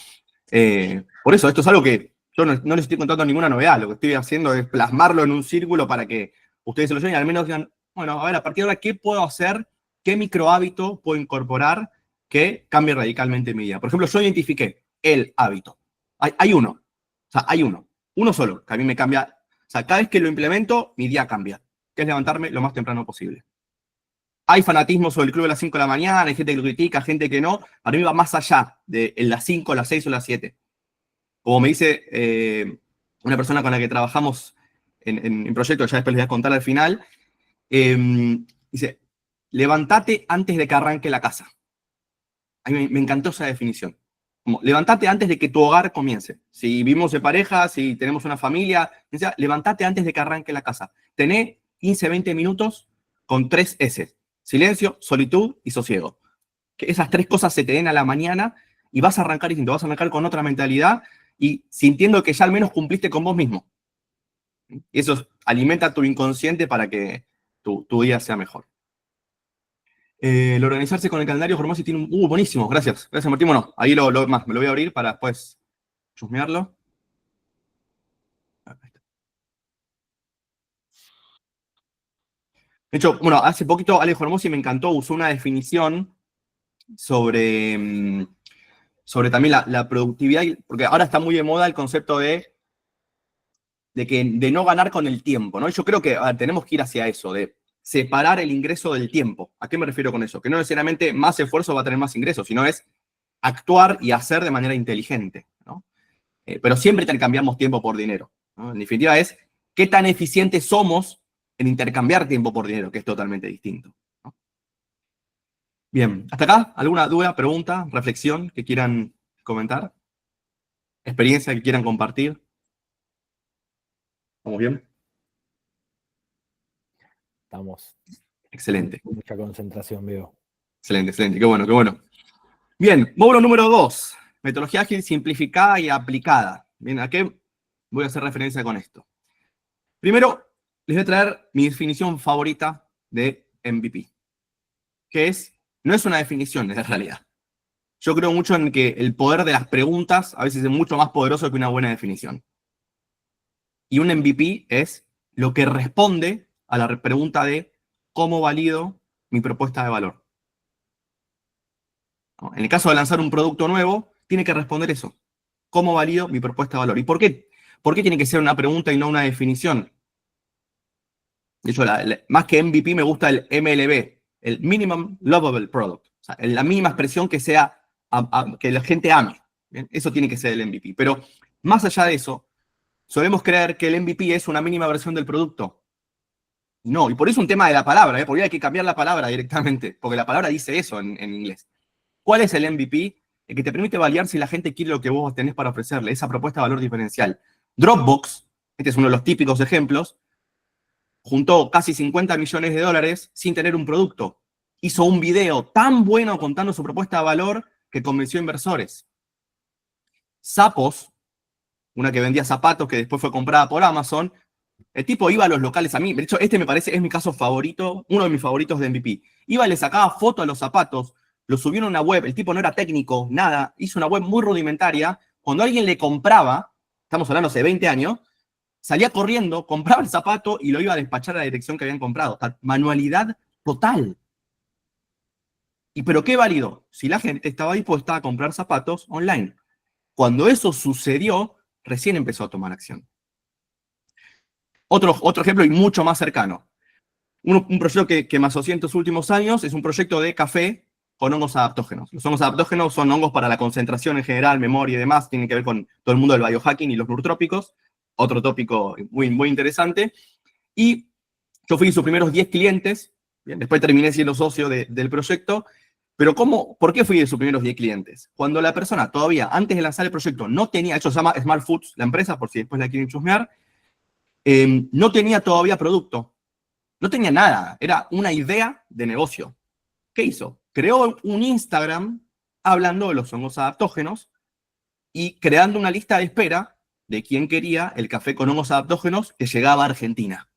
Por eso, esto es algo que yo no les estoy contando ninguna novedad. Lo que estoy haciendo es plasmarlo en un círculo para que ustedes se lo lleven y al menos digan, bueno, a ver, a partir de ahora, ¿qué puedo hacer? ¿Qué micro hábito puedo incorporar que cambie radicalmente mi vida? Por ejemplo, yo identifiqué el hábito. Hay uno. O sea, hay uno solo, que a mí me cambia. O sea, cada vez que lo implemento, mi día cambia, que es levantarme lo más temprano posible. Hay fanatismo sobre el club de las 5 de la mañana, hay gente que lo critica, gente que no. Para mí va más allá de las 5, las 6 o las 7. Como me dice una persona con la que trabajamos en proyectos, ya después les voy a contar al final, dice, levántate antes de que arranque la casa. A mí me encantó esa definición. Como, levántate antes de que tu hogar comience. Si vivimos de pareja, si tenemos una familia, levántate antes de que arranque la casa. Tené 15, 20 minutos con 3 S. Silencio, solitud y sosiego. Que esas 3 cosas se te den a la mañana y vas a arrancar distinto. Vas a arrancar con otra mentalidad y sintiendo que ya al menos cumpliste con vos mismo. Y eso alimenta tu inconsciente para que tu día sea mejor. El organizarse con el calendario Formosi tiene un... buenísimo, gracias Martín. Bueno, ahí me lo voy a abrir para después chusmearlo. De hecho, bueno, hace poquito Alex Hormozzi me encantó, usó una definición sobre también la productividad, porque ahora está muy de moda el concepto de no ganar con el tiempo, ¿no? Y yo creo que tenemos que ir hacia eso, de separar el ingreso del tiempo. ¿A qué me refiero con eso? Que no necesariamente más esfuerzo va a tener más ingresos, sino es actuar y hacer de manera inteligente, ¿no? Pero siempre intercambiamos tiempo por dinero, ¿no? En definitiva es qué tan eficientes somos en intercambiar tiempo por dinero, que es totalmente distinto, ¿no? Bien, hasta acá, ¿alguna duda, pregunta, reflexión que quieran comentar? ¿Experiencia que quieran compartir? ¿Vamos bien? Estamos Excelente, con mucha concentración, veo. excelente, excelente, qué bueno, qué bueno. Bien, módulo número 2, metodología ágil simplificada y aplicada. Bien, ¿a qué voy a hacer referencia con esto? Primero, les voy a traer mi definición favorita de MVP, que no es una definición en realidad. Yo creo mucho en que el poder de las preguntas a veces es mucho más poderoso que una buena definición. Y un MVP es lo que responde a la pregunta de cómo valido mi propuesta de valor. ¿No? En el caso de lanzar un producto nuevo, tiene que responder eso. ¿Cómo valido mi propuesta de valor? ¿Y por qué? ¿Por qué tiene que ser una pregunta y no una definición? De hecho, más que MVP me gusta el MLB, el Minimum Lovable Product. O sea, la mínima expresión que sea que la gente ame. ¿Bien? Eso tiene que ser el MVP. Pero más allá de eso, solemos creer que el MVP es una mínima versión del producto. No, y por eso es un tema de la palabra, porque hay que cambiar la palabra directamente, porque la palabra dice eso en inglés. ¿Cuál es el MVP? El que te permite validar si la gente quiere lo que vos tenés para ofrecerle, esa propuesta de valor diferencial. Dropbox, este es uno de los típicos ejemplos, juntó casi 50 millones de dólares sin tener un producto. Hizo un video tan bueno contando su propuesta de valor que convenció a inversores. Zappos, una que vendía zapatos que después fue comprada por Amazon, el tipo iba a los locales a mí. De hecho, este me parece, es mi caso favorito, uno de mis favoritos de MVP. Iba, le sacaba foto a los zapatos, lo subió en una web, el tipo no era técnico, nada, hizo una web muy rudimentaria. Cuando alguien le compraba, estamos hablando hace 20 años, salía corriendo, compraba el zapato y lo iba a despachar a la dirección que habían comprado. O sea, manualidad total. ¿Pero qué validó? Si la gente estaba dispuesta a comprar zapatos online. Cuando eso sucedió, recién empezó a tomar acción. Otro ejemplo y mucho más cercano. Un proyecto que me asocié en estos últimos años es un proyecto de café con hongos adaptógenos. Los hongos adaptógenos son hongos para la concentración en general, memoria y demás, tienen que ver con todo el mundo del biohacking y los neurotrópicos, otro tópico muy, muy interesante. Y yo fui sus primeros 10 clientes, bien, después terminé siendo socio del proyecto, pero ¿por qué fui de sus primeros 10 clientes? Cuando la persona todavía, antes de lanzar el proyecto, no tenía, eso se llama Smart Foods, la empresa, por si después la quieren chusmear, no tenía todavía producto, no tenía nada, era una idea de negocio. ¿Qué hizo? Creó un Instagram hablando de los hongos adaptógenos y creando una lista de espera de quién quería el café con hongos adaptógenos que llegaba a Argentina.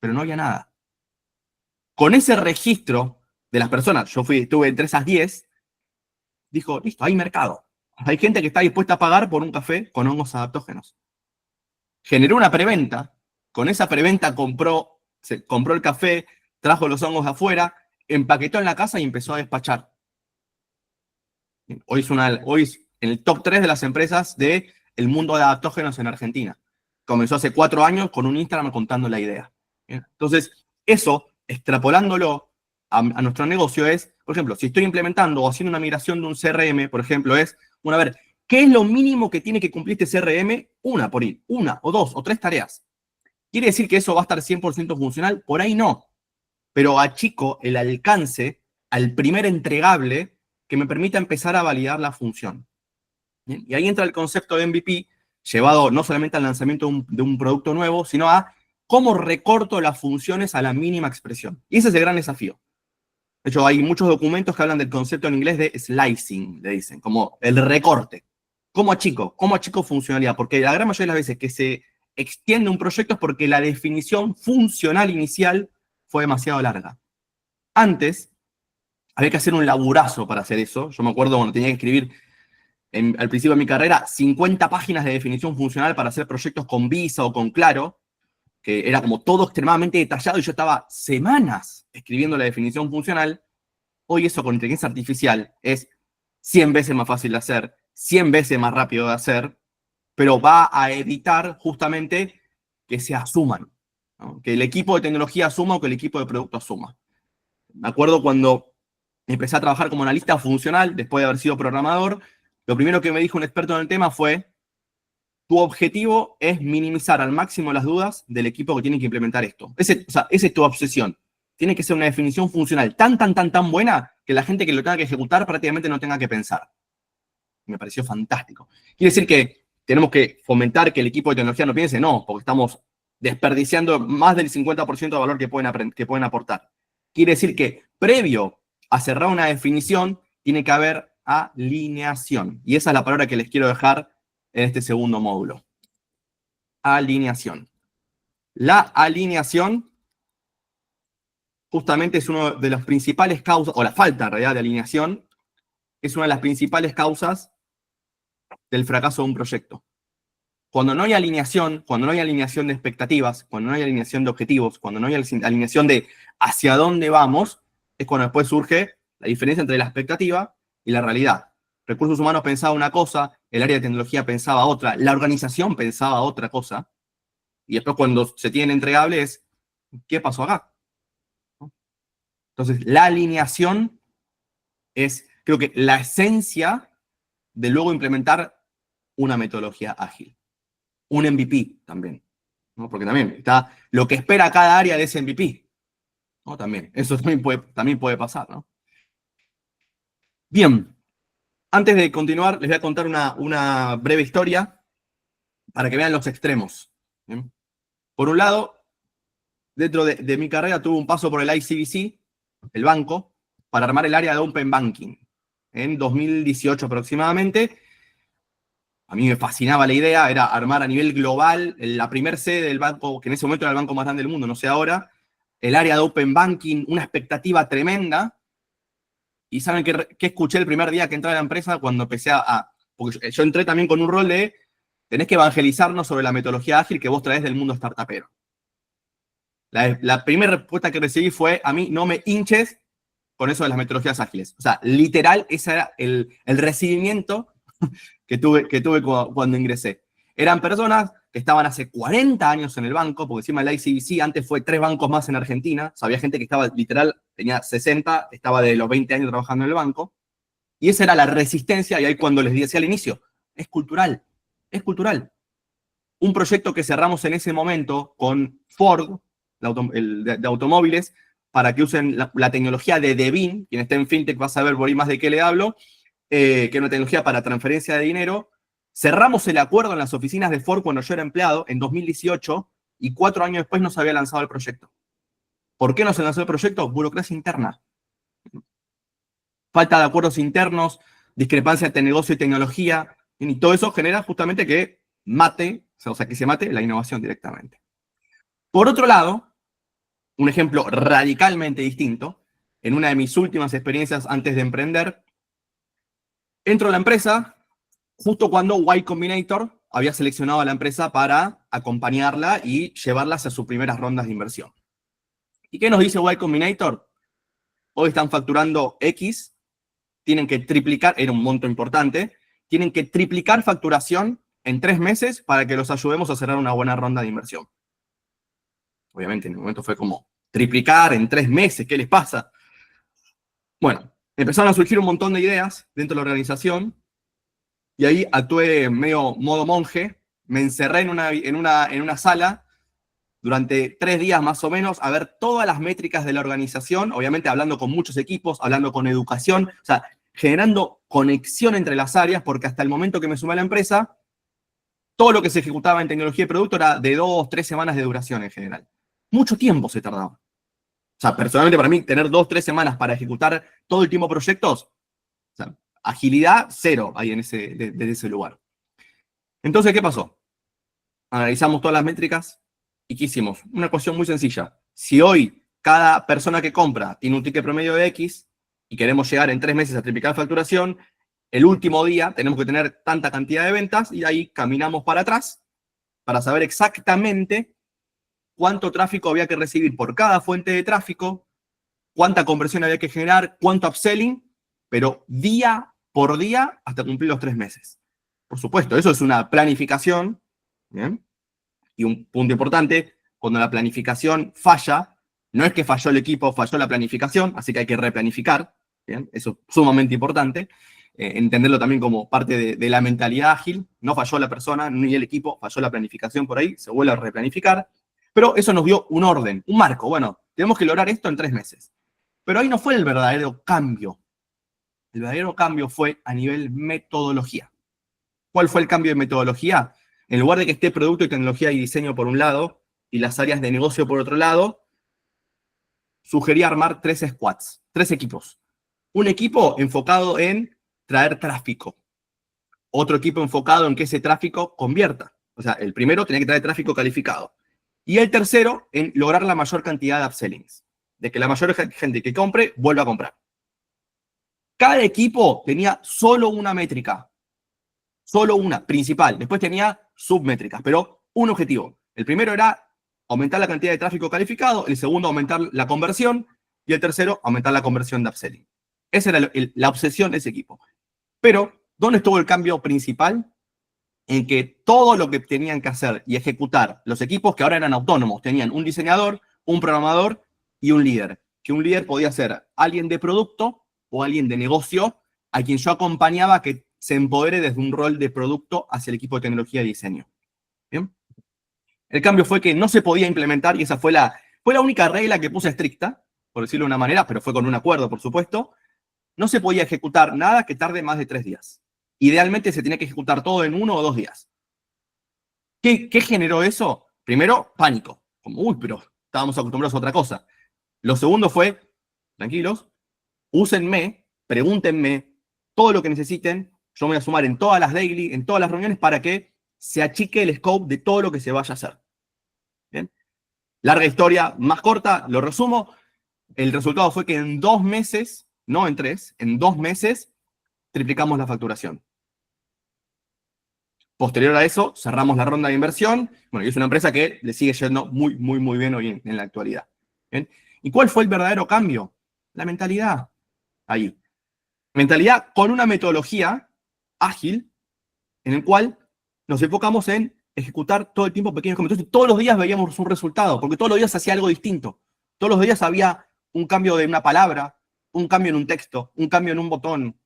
Pero no había nada. Con ese registro de las personas, yo estuve entre esas 10, dijo, listo, hay mercado. Hay gente que está dispuesta a pagar por un café con hongos adaptógenos. Generó una preventa, con esa preventa compró el café, trajo los hongos afuera, empaquetó en la casa y empezó a despachar. Hoy es en el top 3 de las empresas del mundo de adaptógenos en Argentina. Comenzó hace 4 años con un Instagram contando la idea. Entonces, eso, extrapolándolo a nuestro negocio es, por ejemplo, si estoy implementando o haciendo una migración de un CRM, por ejemplo, a ver, ¿qué es lo mínimo que tiene que cumplir este CRM? Una o 2 o 3 tareas. ¿Quiere decir que eso va a estar 100% funcional? Por ahí no. Pero achico el alcance al primer entregable que me permita empezar a validar la función. ¿Bien? Y ahí entra el concepto de MVP, llevado no solamente al lanzamiento de un producto nuevo, sino a cómo recorto las funciones a la mínima expresión. Y ese es el gran desafío. De hecho, hay muchos documentos que hablan del concepto en inglés de slicing, le dicen, como el recorte. ¿Cómo achico funcionalidad? Porque la gran mayoría de las veces que se extiende un proyecto es porque la definición funcional inicial fue demasiado larga. Antes, había que hacer un laburazo para hacer eso. Yo me acuerdo cuando tenía que escribir al principio de mi carrera 50 páginas de definición funcional para hacer proyectos con Visa o con Claro. que era como todo extremadamente detallado y yo estaba semanas escribiendo la definición funcional, hoy eso con inteligencia artificial es 100 veces más fácil de hacer, 100 veces más rápido de hacer, pero va a evitar justamente que se asuman, ¿no? Que el equipo de tecnología asuma o que el equipo de producto asuma. Me acuerdo cuando empecé a trabajar como analista funcional, después de haber sido programador, lo primero que me dijo un experto en el tema fue: tu objetivo es minimizar al máximo las dudas del equipo que tiene que implementar esto. Esa es tu obsesión. Tiene que ser una definición funcional tan buena que la gente que lo tenga que ejecutar prácticamente no tenga que pensar. Me pareció fantástico. Quiere decir que tenemos que fomentar que el equipo de tecnología no piense, no, porque estamos desperdiciando más del 50% de valor que pueden aportar. Quiere decir que previo a cerrar una definición tiene que haber alineación. Y esa es la palabra que les quiero dejar en este segundo módulo. Alineación. La alineación justamente es una de las principales causas, o la falta en realidad de alineación, es una de las principales causas del fracaso de un proyecto. Cuando no hay alineación, cuando no hay alineación de expectativas, cuando no hay alineación de objetivos, cuando no hay alineación de hacia dónde vamos, es cuando después surge la diferencia entre la expectativa y la realidad. Recursos humanos pensaba una cosa, el área de tecnología pensaba otra, la organización pensaba otra cosa, y después cuando se tiene entregable es, ¿qué pasó acá? Entonces, la alineación es, creo que, la esencia de luego implementar una metodología ágil. Un MVP también, ¿no? Porque también está lo que espera cada área de ese MVP, ¿no? También, eso también puede pasar, ¿no? Bien, antes de continuar, les voy a contar una breve historia para que vean los extremos. ¿Bien? Por un lado, dentro de mi carrera tuve un paso por el ICBC, el banco, para armar el área de Open Banking en 2018 aproximadamente. A mí me fascinaba la idea, era armar a nivel global la primer sede del banco, que en ese momento era el banco más grande del mundo, no sé ahora, el área de Open Banking, una expectativa tremenda. ¿Y saben qué escuché el primer día que entré a la empresa cuando empecé porque yo entré también con un rol de tenés que evangelizarnos sobre la metodología ágil que vos traés del mundo startupero? La primera respuesta que recibí fue: a mí no me hinches con eso de las metodologías ágiles. O sea, literal, ese era el recibimiento que tuve cuando ingresé. Eran personas que estaban hace 40 años en el banco, porque encima el ICBC antes fue 3 bancos más en Argentina. O sea, había gente que estaba literal, tenía 60, estaba de los 20 años trabajando en el banco. Y esa era la resistencia, y ahí cuando les decía al inicio, es cultural, es cultural. Un proyecto que cerramos en ese momento con Ford, de automóviles, para que usen la tecnología de Devin. Quien esté en FinTech va a saber por ahí más de qué le hablo, que es una tecnología para transferencia de dinero. Cerramos el acuerdo en las oficinas de Ford cuando yo era empleado, en 2018, y 4 años después no se había lanzado el proyecto. ¿Por qué no se lanzó el proyecto? Burocracia interna. Falta de acuerdos internos, discrepancia entre negocio y tecnología, y todo eso genera justamente que que se mate la innovación directamente. Por otro lado, un ejemplo radicalmente distinto, en una de mis últimas experiencias antes de emprender, entro a la empresa justo cuando Y Combinator había seleccionado a la empresa para acompañarla y llevarla hacia sus primeras rondas de inversión. ¿Y qué nos dice Y Combinator? Hoy están facturando X, tienen que triplicar, era un monto importante, tienen que triplicar facturación en 3 meses para que los ayudemos a cerrar una buena ronda de inversión. Obviamente en el momento fue como, triplicar en 3 meses, ¿qué les pasa? Bueno, empezaron a surgir un montón de ideas dentro de la organización y ahí actué medio modo monje, me encerré en una sala durante 3 días más o menos a ver todas las métricas de la organización, obviamente hablando con muchos equipos, hablando con educación, o sea, generando conexión entre las áreas, porque hasta el momento que me sumé a la empresa, todo lo que se ejecutaba en tecnología y producto era de 2, 3 semanas de duración en general. Mucho tiempo se tardaba. O sea, personalmente para mí, tener 2, 3 semanas para ejecutar todo el tiempo proyectos, o sea, agilidad cero ahí desde ese lugar. Entonces, ¿qué pasó? Analizamos todas las métricas y ¿qué hicimos? Una ecuación muy sencilla. Si hoy cada persona que compra tiene un ticket promedio de X y queremos llegar en 3 meses a triplicar facturación, el último día tenemos que tener tanta cantidad de ventas y ahí caminamos para atrás para saber exactamente cuánto tráfico había que recibir por cada fuente de tráfico, cuánta conversión había que generar, cuánto upselling, pero día por día hasta cumplir los 3 meses. Por supuesto, eso es una planificación, ¿bien? Y un punto importante, cuando la planificación falla, no es que falló el equipo, falló la planificación, así que hay que replanificar, ¿bien? Eso es sumamente importante. Entenderlo también como parte de la mentalidad ágil. No falló la persona ni el equipo, falló la planificación por ahí, se vuelve a replanificar. Pero eso nos dio un orden, un marco. Bueno, tenemos que lograr esto en 3 meses. Pero ahí no fue el verdadero cambio. El verdadero cambio fue a nivel metodología. ¿Cuál fue el cambio de metodología? En lugar de que esté producto y tecnología y diseño por un lado y las áreas de negocio por otro lado, sugería armar 3 squads, 3 equipos. Un equipo enfocado en traer tráfico. Otro equipo enfocado en que ese tráfico convierta. O sea, el primero tenía que traer tráfico calificado. Y el tercero en lograr la mayor cantidad de upsellings. De que la mayor gente que compre vuelva a comprar. Cada equipo tenía solo una métrica. Solo una, principal. Después tenía submétricas, pero un objetivo. El primero era aumentar la cantidad de tráfico calificado. El segundo, aumentar la conversión. Y el tercero, aumentar la conversión de upselling. Esa era la obsesión de ese equipo. Pero, ¿dónde estuvo el cambio principal? En que todo lo que tenían que hacer y ejecutar los equipos, que ahora eran autónomos, tenían un diseñador, un programador y un líder. Que un líder podía ser alguien de producto o alguien de negocio, a quien yo acompañaba a que se empodere desde un rol de producto hacia el equipo de tecnología y diseño. ¿Bien? El cambio fue que no se podía implementar, y esa fue la única regla que puse estricta, por decirlo de una manera, pero fue con un acuerdo, por supuesto. No se podía ejecutar nada que tarde más de 3 días. Idealmente se tenía que ejecutar todo en 1 o 2 días. ¿Qué generó eso? Primero, pánico. Como, uy, pero estábamos acostumbrados a otra cosa. Lo segundo fue, tranquilos, úsenme, pregúntenme todo lo que necesiten. Yo me voy a sumar en todas las daily, en todas las reuniones, para que se achique el scope de todo lo que se vaya a hacer. ¿Bien? Larga historia, más corta, lo resumo. El resultado fue que en 2 meses, no en 3, en 2 meses, triplicamos la facturación. Posterior a eso, cerramos la ronda de inversión. Bueno, y es una empresa que le sigue yendo muy, muy, muy bien hoy en la actualidad. ¿Bien? ¿Y cuál fue el verdadero cambio? La mentalidad. Ahí. Mentalidad con una metodología ágil en el cual nos enfocamos en ejecutar todo el tiempo pequeños cambios. Entonces, todos los días veíamos un resultado, porque todos los días hacía algo distinto. Todos los días había un cambio de una palabra, un cambio en un texto, un cambio en un botón,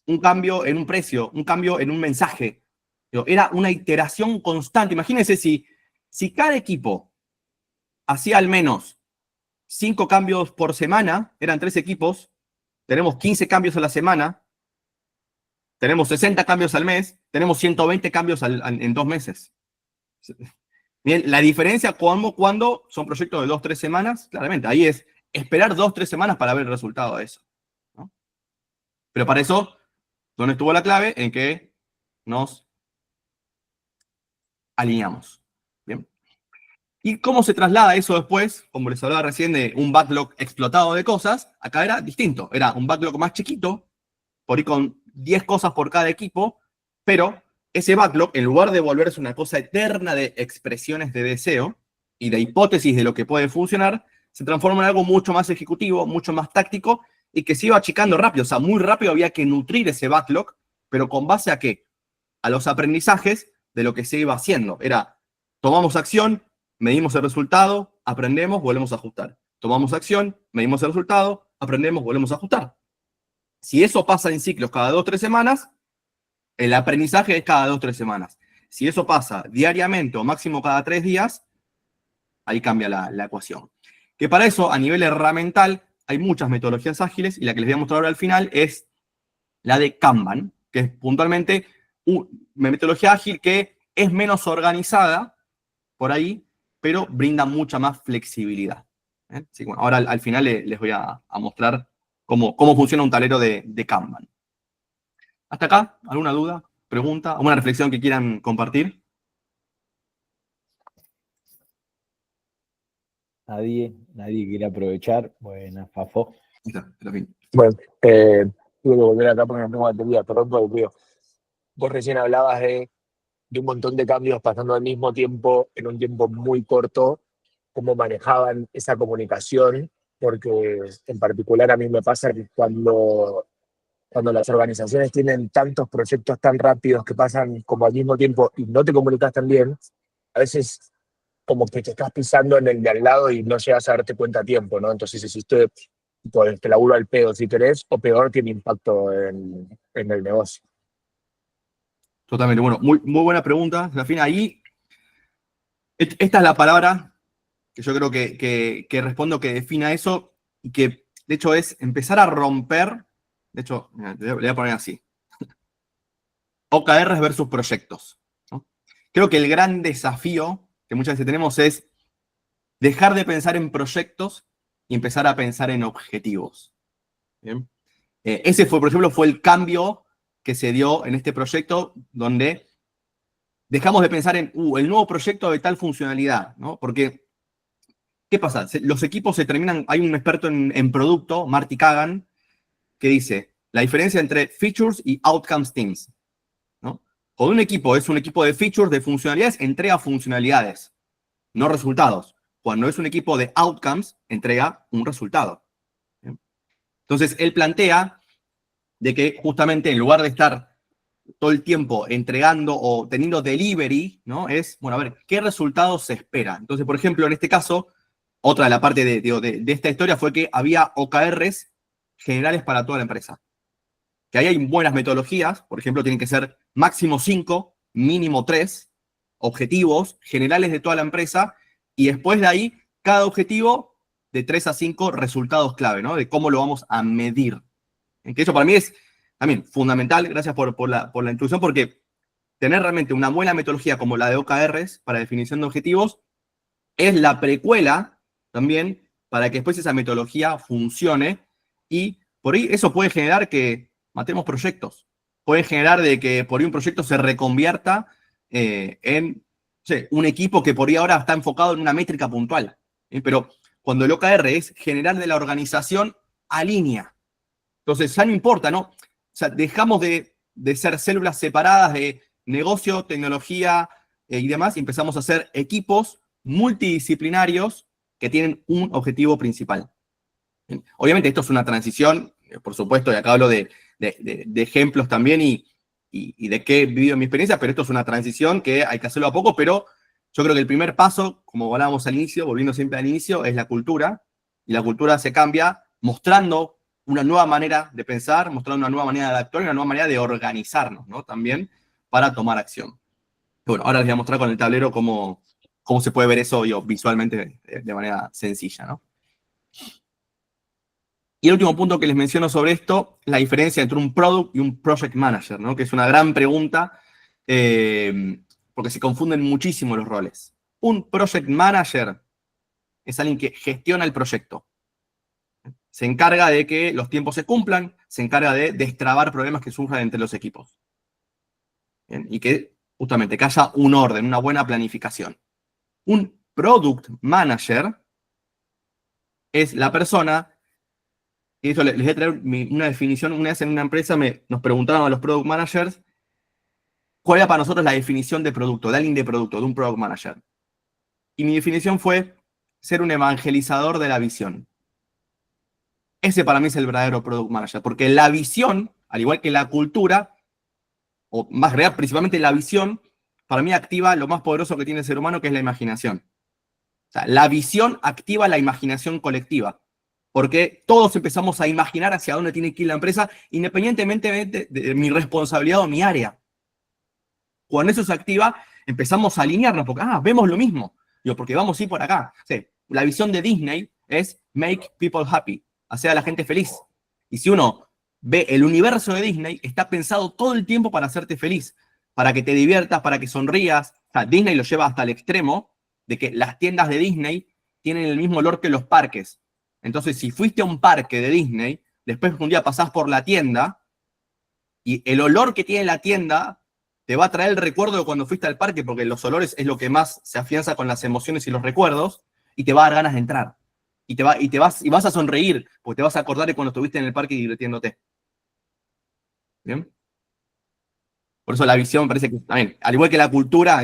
un cambio en un precio, un cambio en un mensaje. Era una iteración constante. Imagínense si cada equipo hacía al menos 5 cambios por semana, eran 3 equipos, tenemos 15 cambios a la semana, tenemos 60 cambios al mes, tenemos 120 cambios en 2 meses. Bien, la diferencia cuando son proyectos de 2 o 3 semanas, claramente, ahí es esperar 2 o 3 semanas para ver el resultado de eso, ¿no? Pero para eso, ¿dónde estuvo la clave? En que nos alineamos. Bien. ¿Y cómo se traslada eso después? Como les hablaba recién de un backlog explotado de cosas, acá era distinto. Era un backlog más chiquito, por ahí con 10 cosas por cada equipo, pero ese backlog, en lugar de volverse una cosa eterna de expresiones de deseo y de hipótesis de lo que puede funcionar, se transforma en algo mucho más ejecutivo, mucho más táctico, y que se iba achicando rápido. O sea, muy rápido había que nutrir ese backlog, pero ¿con base a qué? A los aprendizajes de lo que se iba haciendo. Era, tomamos acción, medimos el resultado, aprendemos, volvemos a ajustar. Tomamos acción, medimos el resultado, aprendemos, volvemos a ajustar. Si eso pasa en ciclos cada 2 o 3 semanas, el aprendizaje es cada 2 o 3 semanas. Si eso pasa diariamente o máximo cada 3 días, ahí cambia la ecuación. Que para eso, a nivel herramental, hay muchas metodologías ágiles, y la que les voy a mostrar ahora al final es la de Kanban, que es puntualmente una metodología ágil que es menos organizada por ahí, pero brinda mucha más flexibilidad. Así que, bueno, ahora al final les voy a mostrar cómo funciona un tablero de Kanban. ¿Hasta acá? ¿Alguna duda? ¿Pregunta? ¿Alguna reflexión que quieran compartir? Nadie quiere aprovechar. Buena, Fafo. Ahí está, te lo fin. Bueno, tuve que volver acá porque no tengo batería, perdón por el ruido. Vos recién hablabas de un montón de cambios pasando al mismo tiempo, en un tiempo muy corto, cómo manejaban esa comunicación, porque en particular a mí me pasa que cuando las organizaciones tienen tantos proyectos tan rápidos que pasan como al mismo tiempo y no te comunicas tan bien, a veces como que te estás pisando en el de al lado y no llegas a darte cuenta a tiempo, ¿no? Entonces hiciste pues, te laburo al pedo si querés, o peor, tiene impacto en el negocio. Totalmente. Bueno, muy buena pregunta, Serafina. Ahí, esta es la palabra que yo creo que respondo, que defina eso, y que de hecho es empezar a romper. De hecho, mira, le voy a poner así. OKRs versus proyectos, ¿no? Creo que el gran desafío que muchas veces tenemos es dejar de pensar en proyectos y empezar a pensar en objetivos. ¿Bien? Ese fue, por ejemplo, fue el cambio que se dio en este proyecto, donde dejamos de pensar en el nuevo proyecto de tal funcionalidad, ¿no? Porque, ¿qué pasa? Los equipos se terminan, hay un experto en producto, Marty Kagan, que dice la diferencia entre features y outcomes teams, ¿no? Cuando un equipo es un equipo de features, de funcionalidades, entrega funcionalidades, no resultados. Cuando es un equipo de outcomes, entrega un resultado. ¿Bien? Entonces, él plantea de que justamente en lugar de estar todo el tiempo entregando o teniendo delivery, ¿no? Es, bueno, a ver, ¿qué resultados se espera? Entonces, por ejemplo, en este caso, otra de la parte de esta historia fue que había OKRs generales para toda la empresa. Que ahí hay buenas metodologías, por ejemplo, tienen que ser máximo 5, mínimo 3 objetivos generales de toda la empresa, y después de ahí, cada objetivo de 3 a 5 resultados clave, ¿no? De cómo lo vamos a medir. Que eso para mí es también fundamental, gracias por la introducción, porque tener realmente una buena metodología como la de OKRs para definición de objetivos es la precuela también para que después esa metodología funcione, y por ahí eso puede generar que matemos proyectos, puede generar de que por ahí un proyecto se reconvierta en, no sé, un equipo que por ahí ahora está enfocado en una métrica puntual, ¿sí? Pero cuando el OKR es general de la organización, alinea. Entonces ya no importa, ¿no? O sea, dejamos de ser células separadas de negocio, tecnología y demás, y empezamos a ser equipos multidisciplinarios que tienen un objetivo principal. Bien. Obviamente esto es una transición, por supuesto, y acá hablo de ejemplos también y de qué he vivido en mi experiencia, pero esto es una transición que hay que hacerlo a poco, pero yo creo que el primer paso, como hablábamos al inicio, volviendo siempre al inicio, es la cultura, y la cultura se cambia mostrando una nueva manera de pensar, mostrando una nueva manera de actuar y una nueva manera de organizarnos, ¿no? También para tomar acción. Bueno, ahora les voy a mostrar con el tablero cómo se puede ver eso visualmente de manera sencilla, ¿no? Y el último punto que les menciono sobre esto, la diferencia entre un product y un project manager, ¿no? Que es una gran pregunta, porque se confunden muchísimo los roles. Un project manager es alguien que gestiona el proyecto. Se encarga de que los tiempos se cumplan, se encarga de destrabar problemas que surjan entre los equipos. ¿Bien? Y que justamente que haya un orden, una buena planificación. Un product manager es la persona, y eso les voy a traer una definición. Una vez en una empresa nos preguntaban a los product managers cuál era para nosotros la definición de producto, de alguien de producto, de un product manager. Y mi definición fue ser un evangelizador de la visión. Ese para mí es el verdadero product manager, porque la visión, al igual que la cultura, o más real, principalmente la visión, para mí activa lo más poderoso que tiene el ser humano, que es la imaginación. O sea, la visión activa la imaginación colectiva, porque todos empezamos a imaginar hacia dónde tiene que ir la empresa, independientemente de mi responsabilidad o mi área. Cuando eso se activa, empezamos a alinearnos, porque vemos lo mismo. Porque vamos a ir por acá. Sí, la visión de Disney es make people happy, hacer a la gente feliz. Y si uno ve el universo de Disney, está pensado todo el tiempo para hacerte feliz, para que te diviertas, para que sonrías. O sea, Disney lo lleva hasta el extremo de que las tiendas de Disney tienen el mismo olor que los parques. Entonces, si fuiste a un parque de Disney, después un día pasás por la tienda y el olor que tiene la tienda te va a traer el recuerdo de cuando fuiste al parque, porque los olores es lo que más se afianza con las emociones y los recuerdos, y te va a dar ganas de entrar. Y vas a sonreír, porque te vas a acordar de cuando estuviste en el parque divirtiéndote. ¿Bien? Por eso la visión me parece que también, al igual que la cultura,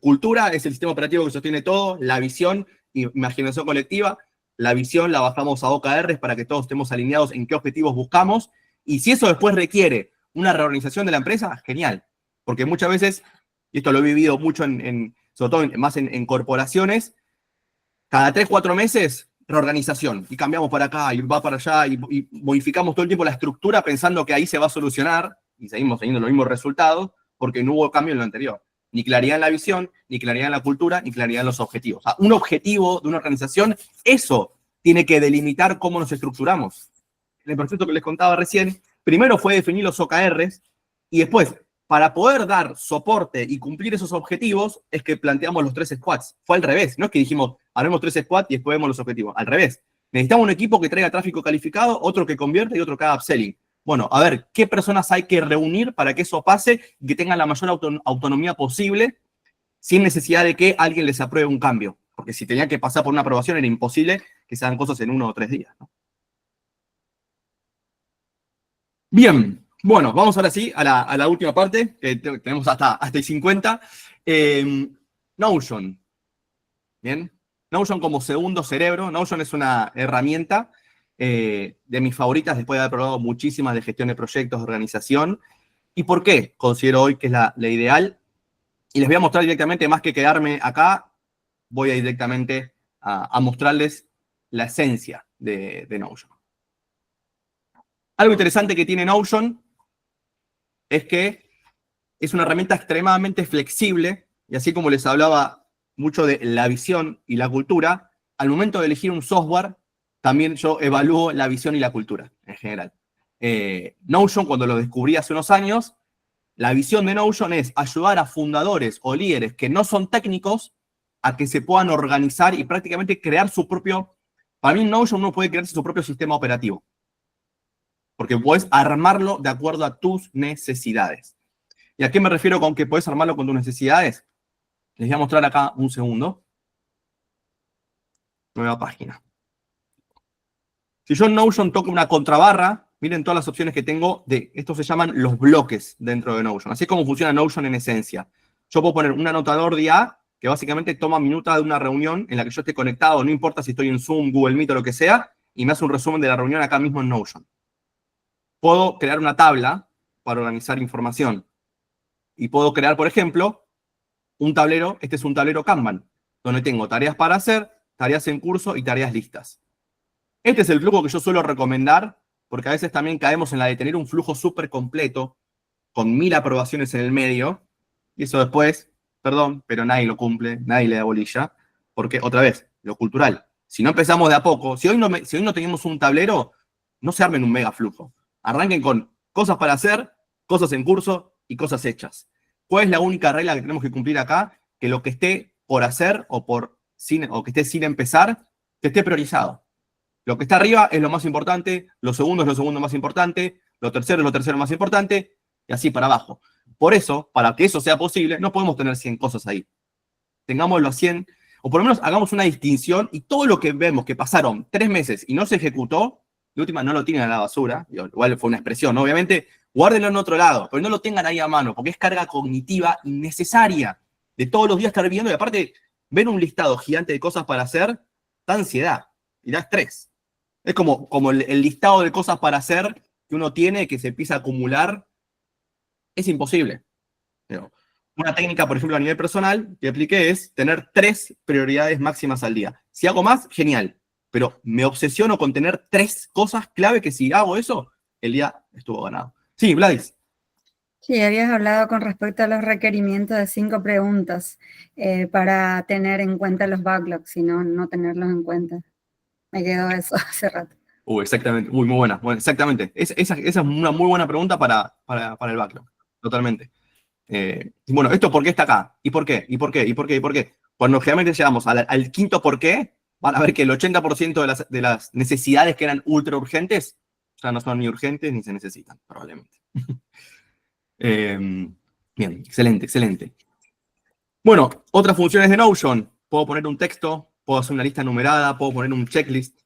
cultura es el sistema operativo que sostiene todo, la visión imaginación colectiva, la visión la bajamos a OKRs para que todos estemos alineados en qué objetivos buscamos, y si eso después requiere una reorganización de la empresa, genial, porque muchas veces, y esto lo he vivido mucho sobre todo más en corporaciones, cada 3, 4 meses, reorganización, y cambiamos para acá, y va para allá, y modificamos todo el tiempo la estructura pensando que ahí se va a solucionar, y seguimos teniendo los mismos resultados, porque no hubo cambio en lo anterior. Ni claridad en la visión, ni claridad en la cultura, ni claridad en los objetivos. O sea, un objetivo de una organización, eso tiene que delimitar cómo nos estructuramos. En el proceso que les contaba recién, primero fue definir los OKRs, y después, para poder dar soporte y cumplir esos objetivos, es que planteamos los 3 squads. Fue al revés. No es que dijimos, haremos 3 squads y después vemos los objetivos. Al revés. Necesitamos un equipo que traiga tráfico calificado, otro que convierte y otro que haga upselling. Bueno, a ver, ¿qué personas hay que reunir para que eso pase y que tengan la mayor autonomía posible sin necesidad de que alguien les apruebe un cambio? Porque si tenían que pasar por una aprobación era imposible que se hagan cosas en 1 o 3 días, ¿no? Bien, bueno, vamos ahora sí a la última parte, que tenemos hasta el 50. Notion. Bien, Notion como segundo cerebro. Notion es una herramienta de mis favoritas después de haber probado muchísimas de gestión de proyectos, de organización. ¿Y por qué considero hoy que es la ideal? Y les voy a mostrar directamente, más que quedarme acá, voy a ir directamente a mostrarles la esencia de Notion. Algo interesante que tiene Notion es que es una herramienta extremadamente flexible, y así como les hablaba mucho de la visión y la cultura, al momento de elegir un software, también yo evalúo la visión y la cultura en general. Notion, cuando lo descubrí hace unos años, la visión de Notion es ayudar a fundadores o líderes que no son técnicos a que se puedan organizar y prácticamente crear su propio... Para mí, Notion uno puede crearse su propio sistema operativo, porque puedes armarlo de acuerdo a tus necesidades. ¿Y a qué me refiero con que puedes armarlo con tus necesidades? Les voy a mostrar acá un segundo. Nueva página. Si yo en Notion toco una contrabarra, miren todas las opciones que tengo estos se llaman los bloques dentro de Notion. Así es como funciona Notion en esencia. Yo puedo poner un anotador de IA que básicamente toma minuta de una reunión en la que yo esté conectado, no importa si estoy en Zoom, Google Meet o lo que sea, y me hace un resumen de la reunión acá mismo en Notion. Puedo crear una tabla para organizar información. Y puedo crear, por ejemplo, un tablero. Este es un tablero Kanban, donde tengo tareas para hacer, tareas en curso y tareas listas. Este es el flujo que yo suelo recomendar, porque a veces también caemos en la de tener un flujo súper completo, con 1000 aprobaciones en el medio, y eso después, perdón, pero nadie lo cumple, nadie le da bolilla, porque, otra vez, lo cultural. Si no empezamos de a poco, si hoy no tenemos un tablero, no se armen un mega flujo. Arranquen con cosas para hacer, cosas en curso y cosas hechas. ¿Cuál es la única regla que tenemos que cumplir acá? Que lo que esté por hacer o que esté sin empezar, que esté priorizado. Lo que está arriba es lo más importante, lo segundo es lo segundo más importante, lo tercero es lo tercero más importante, y así para abajo. Por eso, para que eso sea posible, no podemos tener 100 cosas ahí. Tengámoslo a 100, o por lo menos hagamos una distinción, y todo lo que vemos que pasaron 3 meses y no se ejecutó, de última no lo tienen a la basura, igual fue una expresión, ¿no? Obviamente, guárdenlo en otro lado, pero no lo tengan ahí a mano, porque es carga cognitiva innecesaria de todos los días estar viendo, y aparte, ver un listado gigante de cosas para hacer, da ansiedad y da estrés. Es como el listado de cosas para hacer que uno tiene, que se empieza a acumular, es imposible. Pero una técnica, por ejemplo, a nivel personal, que apliqué es tener 3 prioridades máximas al día. Si hago más, genial. Pero me obsesiono con tener 3 cosas clave que si hago eso, el día estuvo ganado. Sí, Vladis. Sí, habías hablado con respecto a los requerimientos de 5 preguntas para tener en cuenta los backlogs, y no tenerlos en cuenta. Me quedó eso hace rato. Exactamente. Uy, muy buena. Bueno, exactamente. Esa es una muy buena pregunta para el backlog. Totalmente. Bueno, ¿esto por qué está acá? ¿Y por qué? ¿Y por qué? ¿Y por qué? ¿Y por qué? Cuando generalmente llegamos al quinto por qué, van a ver que el 80% de las necesidades que eran ultra urgentes ya no son ni urgentes ni se necesitan, probablemente. Bien, excelente, excelente. Bueno, otras funciones de Notion. Puedo poner un texto, puedo hacer una lista numerada, puedo poner un checklist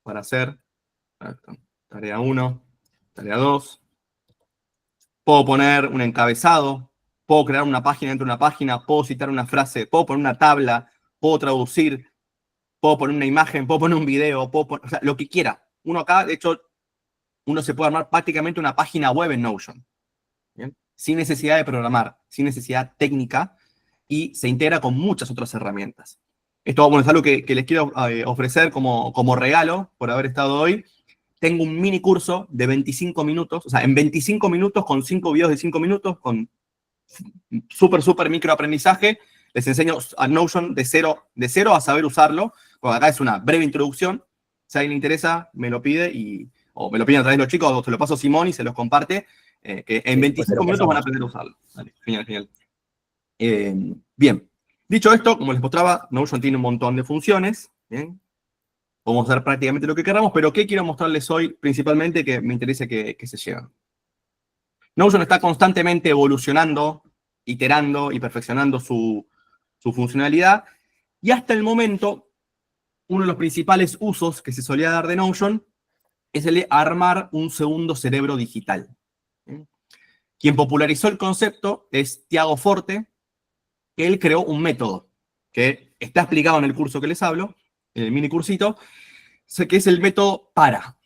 para hacer tarea 1, tarea 2. Puedo poner un encabezado, puedo crear una página dentro de una página, puedo citar una frase, puedo poner una tabla, puedo traducir, puedo poner una imagen, puedo poner un video, o sea, lo que quiera. Uno acá, de hecho, uno se puede armar prácticamente una página web en Notion, ¿bien? Sin necesidad de programar, sin necesidad técnica, y se integra con muchas otras herramientas. Esto, bueno, es algo que les quiero ofrecer como regalo por haber estado hoy. Tengo un mini curso de 25 minutos, o sea, en 25 minutos, con 5 videos de 5 minutos, con súper micro aprendizaje, les enseño a Notion de cero a saber usarlo, porque acá es una breve introducción. Si a alguien le interesa, me lo pide, o me lo piden a través de los chicos, o se lo paso a Simón y se los comparte, que en 25 minutos van a aprender a usarlo. Vale, genial. Bien, dicho esto, como les mostraba, Notion tiene un montón de funciones, ¿bien? Podemos hacer prácticamente lo que queramos, pero ¿qué quiero mostrarles hoy principalmente que me interesa que se lleven? Notion está constantemente evolucionando, iterando y perfeccionando su funcionalidad, y hasta el momento, uno de los principales usos que se solía dar de Notion es el de armar un segundo cerebro digital. Quien popularizó el concepto es Tiago Forte, que él creó un método que está explicado en el curso que les hablo, en el mini cursito, que es el método PARA,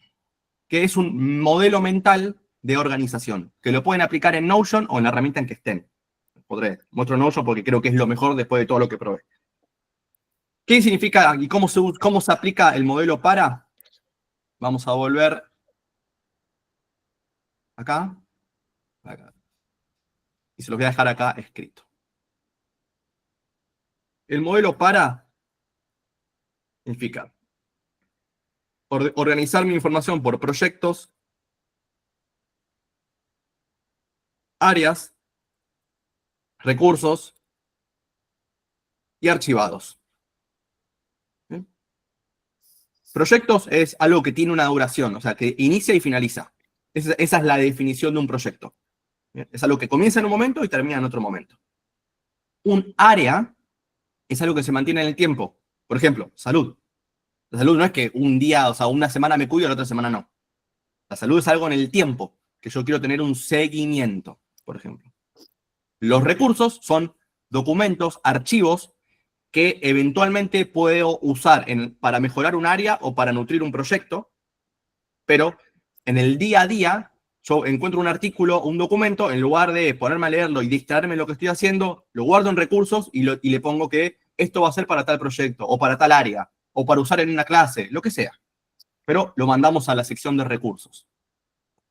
que es un modelo mental de organización, que lo pueden aplicar en Notion o en la herramienta en que estén. Muestro Notion porque creo que es lo mejor después de todo lo que probé. ¿Qué significa y cómo se aplica el modelo PARA? Vamos a volver acá. Y se los voy a dejar acá escrito. El modelo PARA significa organizar mi información por proyectos, áreas, recursos y archivados. ¿Sí? Proyectos es algo que tiene una duración, o sea, que inicia y finaliza. Esa es la definición de un proyecto. ¿Bien? Es algo que comienza en un momento y termina en otro momento. Un área es algo que se mantiene en el tiempo. Por ejemplo, salud. La salud no es que un día, o sea, una semana me cuido y la otra semana no. La salud es algo en el tiempo, que yo quiero tener un seguimiento, por ejemplo. Los recursos son documentos, archivos, que eventualmente puedo usar para mejorar un área o para nutrir un proyecto, pero en el día a día yo encuentro un artículo, un documento, en lugar de ponerme a leerlo y distraerme en lo que estoy haciendo, lo guardo en recursos y le pongo que esto va a ser para tal proyecto, o para tal área, o para usar en una clase, lo que sea. Pero lo mandamos a la sección de recursos.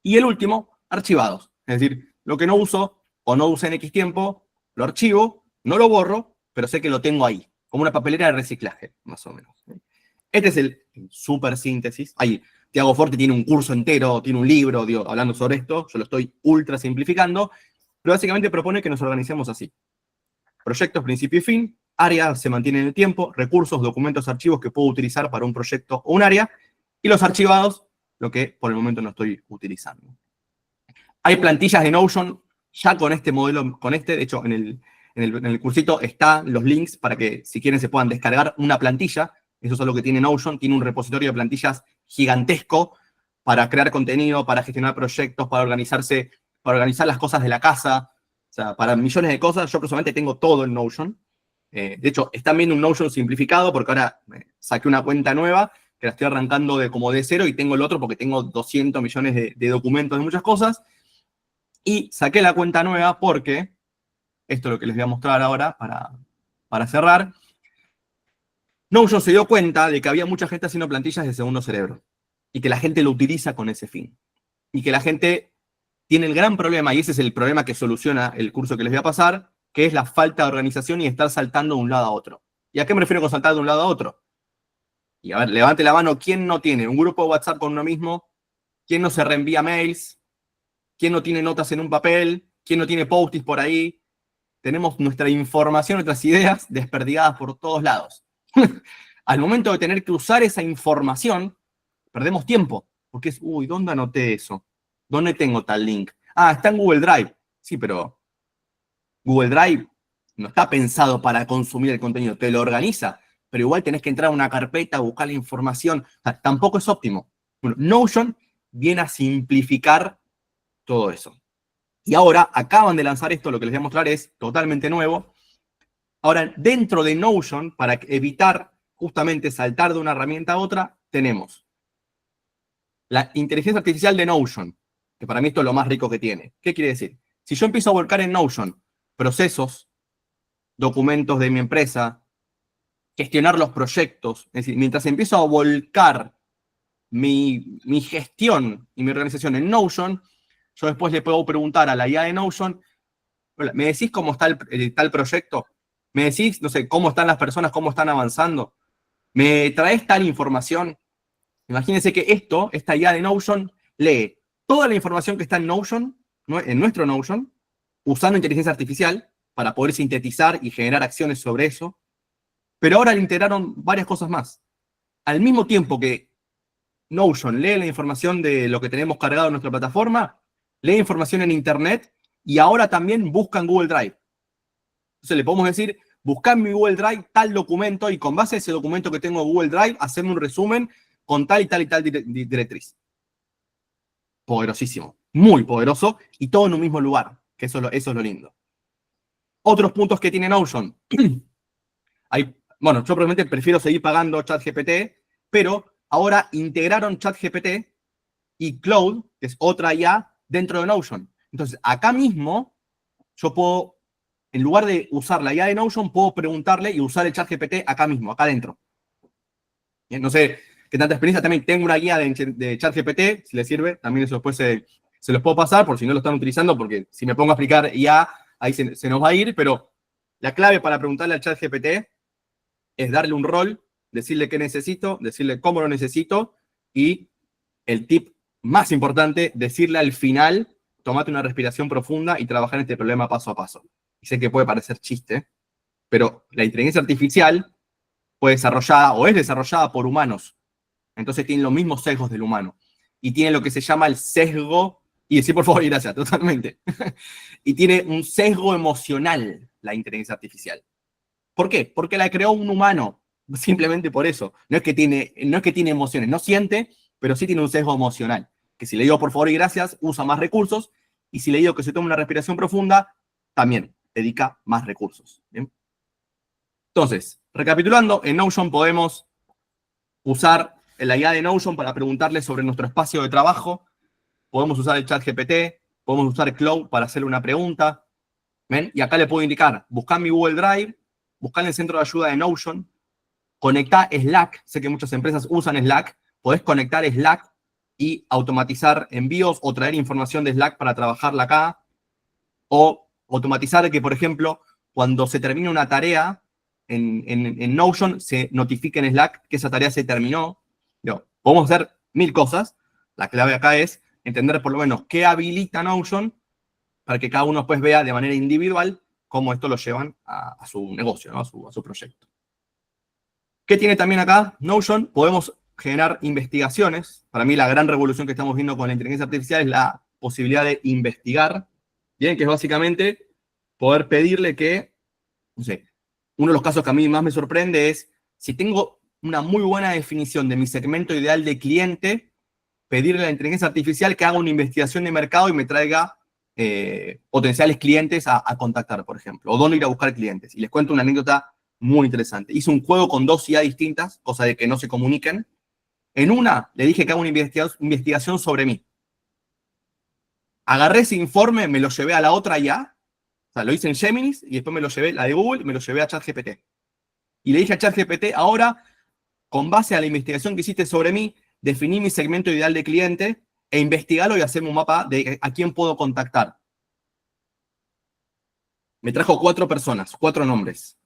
Y el último, archivados. Es decir, lo que no uso o no usé en X tiempo, lo archivo, no lo borro, pero sé que lo tengo ahí, como una papelera de reciclaje, más o menos. Este es el súper síntesis. Ahí, Tiago Forte tiene un curso entero, tiene un libro, hablando sobre esto. Yo lo estoy ultra simplificando, pero básicamente propone que nos organicemos así. Proyectos, principio y fin. Área se mantiene en el tiempo. Recursos, documentos, archivos que puedo utilizar para un proyecto o un área. Y los archivados, lo que por el momento no estoy utilizando. Hay plantillas de Notion ya con este modelo, de hecho, en el cursito están los links para que, si quieren, se puedan descargar una plantilla. Eso es lo que tiene Notion. Tiene un repositorio de plantillas gigantesco para crear contenido, para gestionar proyectos, para organizar las cosas de la casa. O sea, para millones de cosas. Yo personalmente tengo todo en Notion. De hecho, están viendo un Notion simplificado porque ahora saqué una cuenta nueva que la estoy arrancando de cero y tengo el otro porque tengo 200 millones de documentos de muchas cosas. Y saqué la cuenta nueva porque, esto es lo que les voy a mostrar ahora para cerrar, Notion se dio cuenta de que había mucha gente haciendo plantillas de segundo cerebro y que la gente lo utiliza con ese fin. Y que la gente tiene el gran problema, y ese es el problema que soluciona el curso que les voy a pasar, que es la falta de organización y estar saltando de un lado a otro. ¿Y a qué me refiero con saltar de un lado a otro? Y a ver, levante la mano, ¿quién no tiene un grupo de WhatsApp con uno mismo? ¿Quién no se reenvía mails? ¿Quién no tiene notas en un papel? ¿Quién no tiene post-its por ahí? Tenemos nuestra información, nuestras ideas desperdigadas por todos lados. Al momento de tener que usar esa información, perdemos tiempo. Porque es, uy, ¿dónde anoté eso? ¿Dónde tengo tal link? Ah, está en Google Drive. Sí, pero Google Drive no está pensado para consumir el contenido. Te lo organiza, pero igual tenés que entrar a una carpeta, buscar la información. O sea, tampoco es óptimo. Bueno, Notion viene a simplificar todo eso. Y ahora acaban de lanzar esto, lo que les voy a mostrar es totalmente nuevo. Ahora, dentro de Notion, para evitar justamente saltar de una herramienta a otra, tenemos la inteligencia artificial de Notion, que para mí esto es lo más rico que tiene. ¿Qué quiere decir? Si yo empiezo a volcar en Notion procesos, documentos de mi empresa, gestionar los proyectos, es decir, mientras empiezo a volcar mi gestión y mi organización en Notion, yo después le puedo preguntar a la IA de Notion, hola, ¿me decís cómo está tal proyecto? ¿Me decís, no sé, cómo están las personas, cómo están avanzando? ¿Me traes tal información? Imagínense que esta IA de Notion, lee toda la información que está en Notion, en nuestro Notion, usando inteligencia artificial para poder sintetizar y generar acciones sobre eso. Pero ahora le integraron varias cosas más. Al mismo tiempo que Notion lee la información de lo que tenemos cargado en nuestra plataforma, lee información en Internet y ahora también busca en Google Drive. Entonces le podemos decir, busca en mi Google Drive tal documento y con base a ese documento que tengo en Google Drive, hacerme un resumen con tal y tal y tal directriz. Poderosísimo, muy poderoso y todo en un mismo lugar, que eso es lo lindo. Otros puntos que tiene Notion. Bueno, yo probablemente prefiero seguir pagando ChatGPT, pero ahora integraron ChatGPT y Claude, que es otra IA, dentro de Notion. Entonces, acá mismo, yo puedo, en lugar de usar la IA de Notion, puedo preguntarle y usar el ChatGPT acá mismo, acá adentro. No sé qué tanta experiencia. También tengo una guía de ChatGPT, si les sirve. También eso después se los puedo pasar, por si no lo están utilizando, porque si me pongo a explicar IA, ahí se nos va a ir. Pero la clave para preguntarle al ChatGPT es darle un rol, decirle qué necesito, decirle cómo lo necesito y el tip más importante, decirle al final, tomate una respiración profunda y trabajar en este problema paso a paso. Y sé que puede parecer chiste, pero la inteligencia artificial fue desarrollada o es desarrollada por humanos. Entonces tiene los mismos sesgos del humano. Y tiene lo que se llama el sesgo, y decir por favor y gracias, totalmente. Y tiene un sesgo emocional la inteligencia artificial. ¿Por qué? Porque la creó un humano, simplemente por eso. No es que tiene emociones, no siente, pero sí tiene un sesgo emocional. Que si le digo por favor y gracias, usa más recursos, y si le digo que se tome una respiración profunda, también dedica más recursos. ¿Bien? Entonces, recapitulando, en Notion podemos usar la IA de Notion para preguntarle sobre nuestro espacio de trabajo, podemos usar el ChatGPT, podemos usar Claude para hacerle una pregunta, ¿ven? Y acá le puedo indicar, buscar mi Google Drive, buscar en el centro de ayuda de Notion, conectar Slack, sé que muchas empresas usan Slack, podés conectar Slack y automatizar envíos o traer información de Slack para trabajarla acá, o automatizar que, por ejemplo, cuando se termine una tarea en Notion, se notifique en Slack que esa tarea se terminó. No, podemos hacer 1000 cosas. La clave acá es entender por lo menos qué habilita Notion para que cada uno pues vea de manera individual cómo esto lo llevan a su negocio, ¿no? a su proyecto. ¿Qué tiene también acá Notion? Podemos generar investigaciones. Para mí la gran revolución que estamos viendo con la inteligencia artificial es la posibilidad de investigar, bien, que es básicamente poder pedirle que, no sé, uno de los casos que a mí más me sorprende es, si tengo una muy buena definición de mi segmento ideal de cliente, pedirle a la inteligencia artificial que haga una investigación de mercado y me traiga potenciales clientes a contactar, por ejemplo, o dónde ir a buscar clientes. Y les cuento una anécdota muy interesante. Hice un juego con 2 IA distintas, cosa de que no se comuniquen. En una, le dije que haga una investigación sobre mí. Agarré ese informe, me lo llevé a la otra IA, o sea, lo hice en Gemini y después me lo llevé, la de Google, y me lo llevé a ChatGPT. Y le dije a ChatGPT, ahora, con base a la investigación que hiciste sobre mí, definí mi segmento ideal de cliente e investigalo y hacemos un mapa de a quién puedo contactar. Me trajo 4 personas, 4 nombres.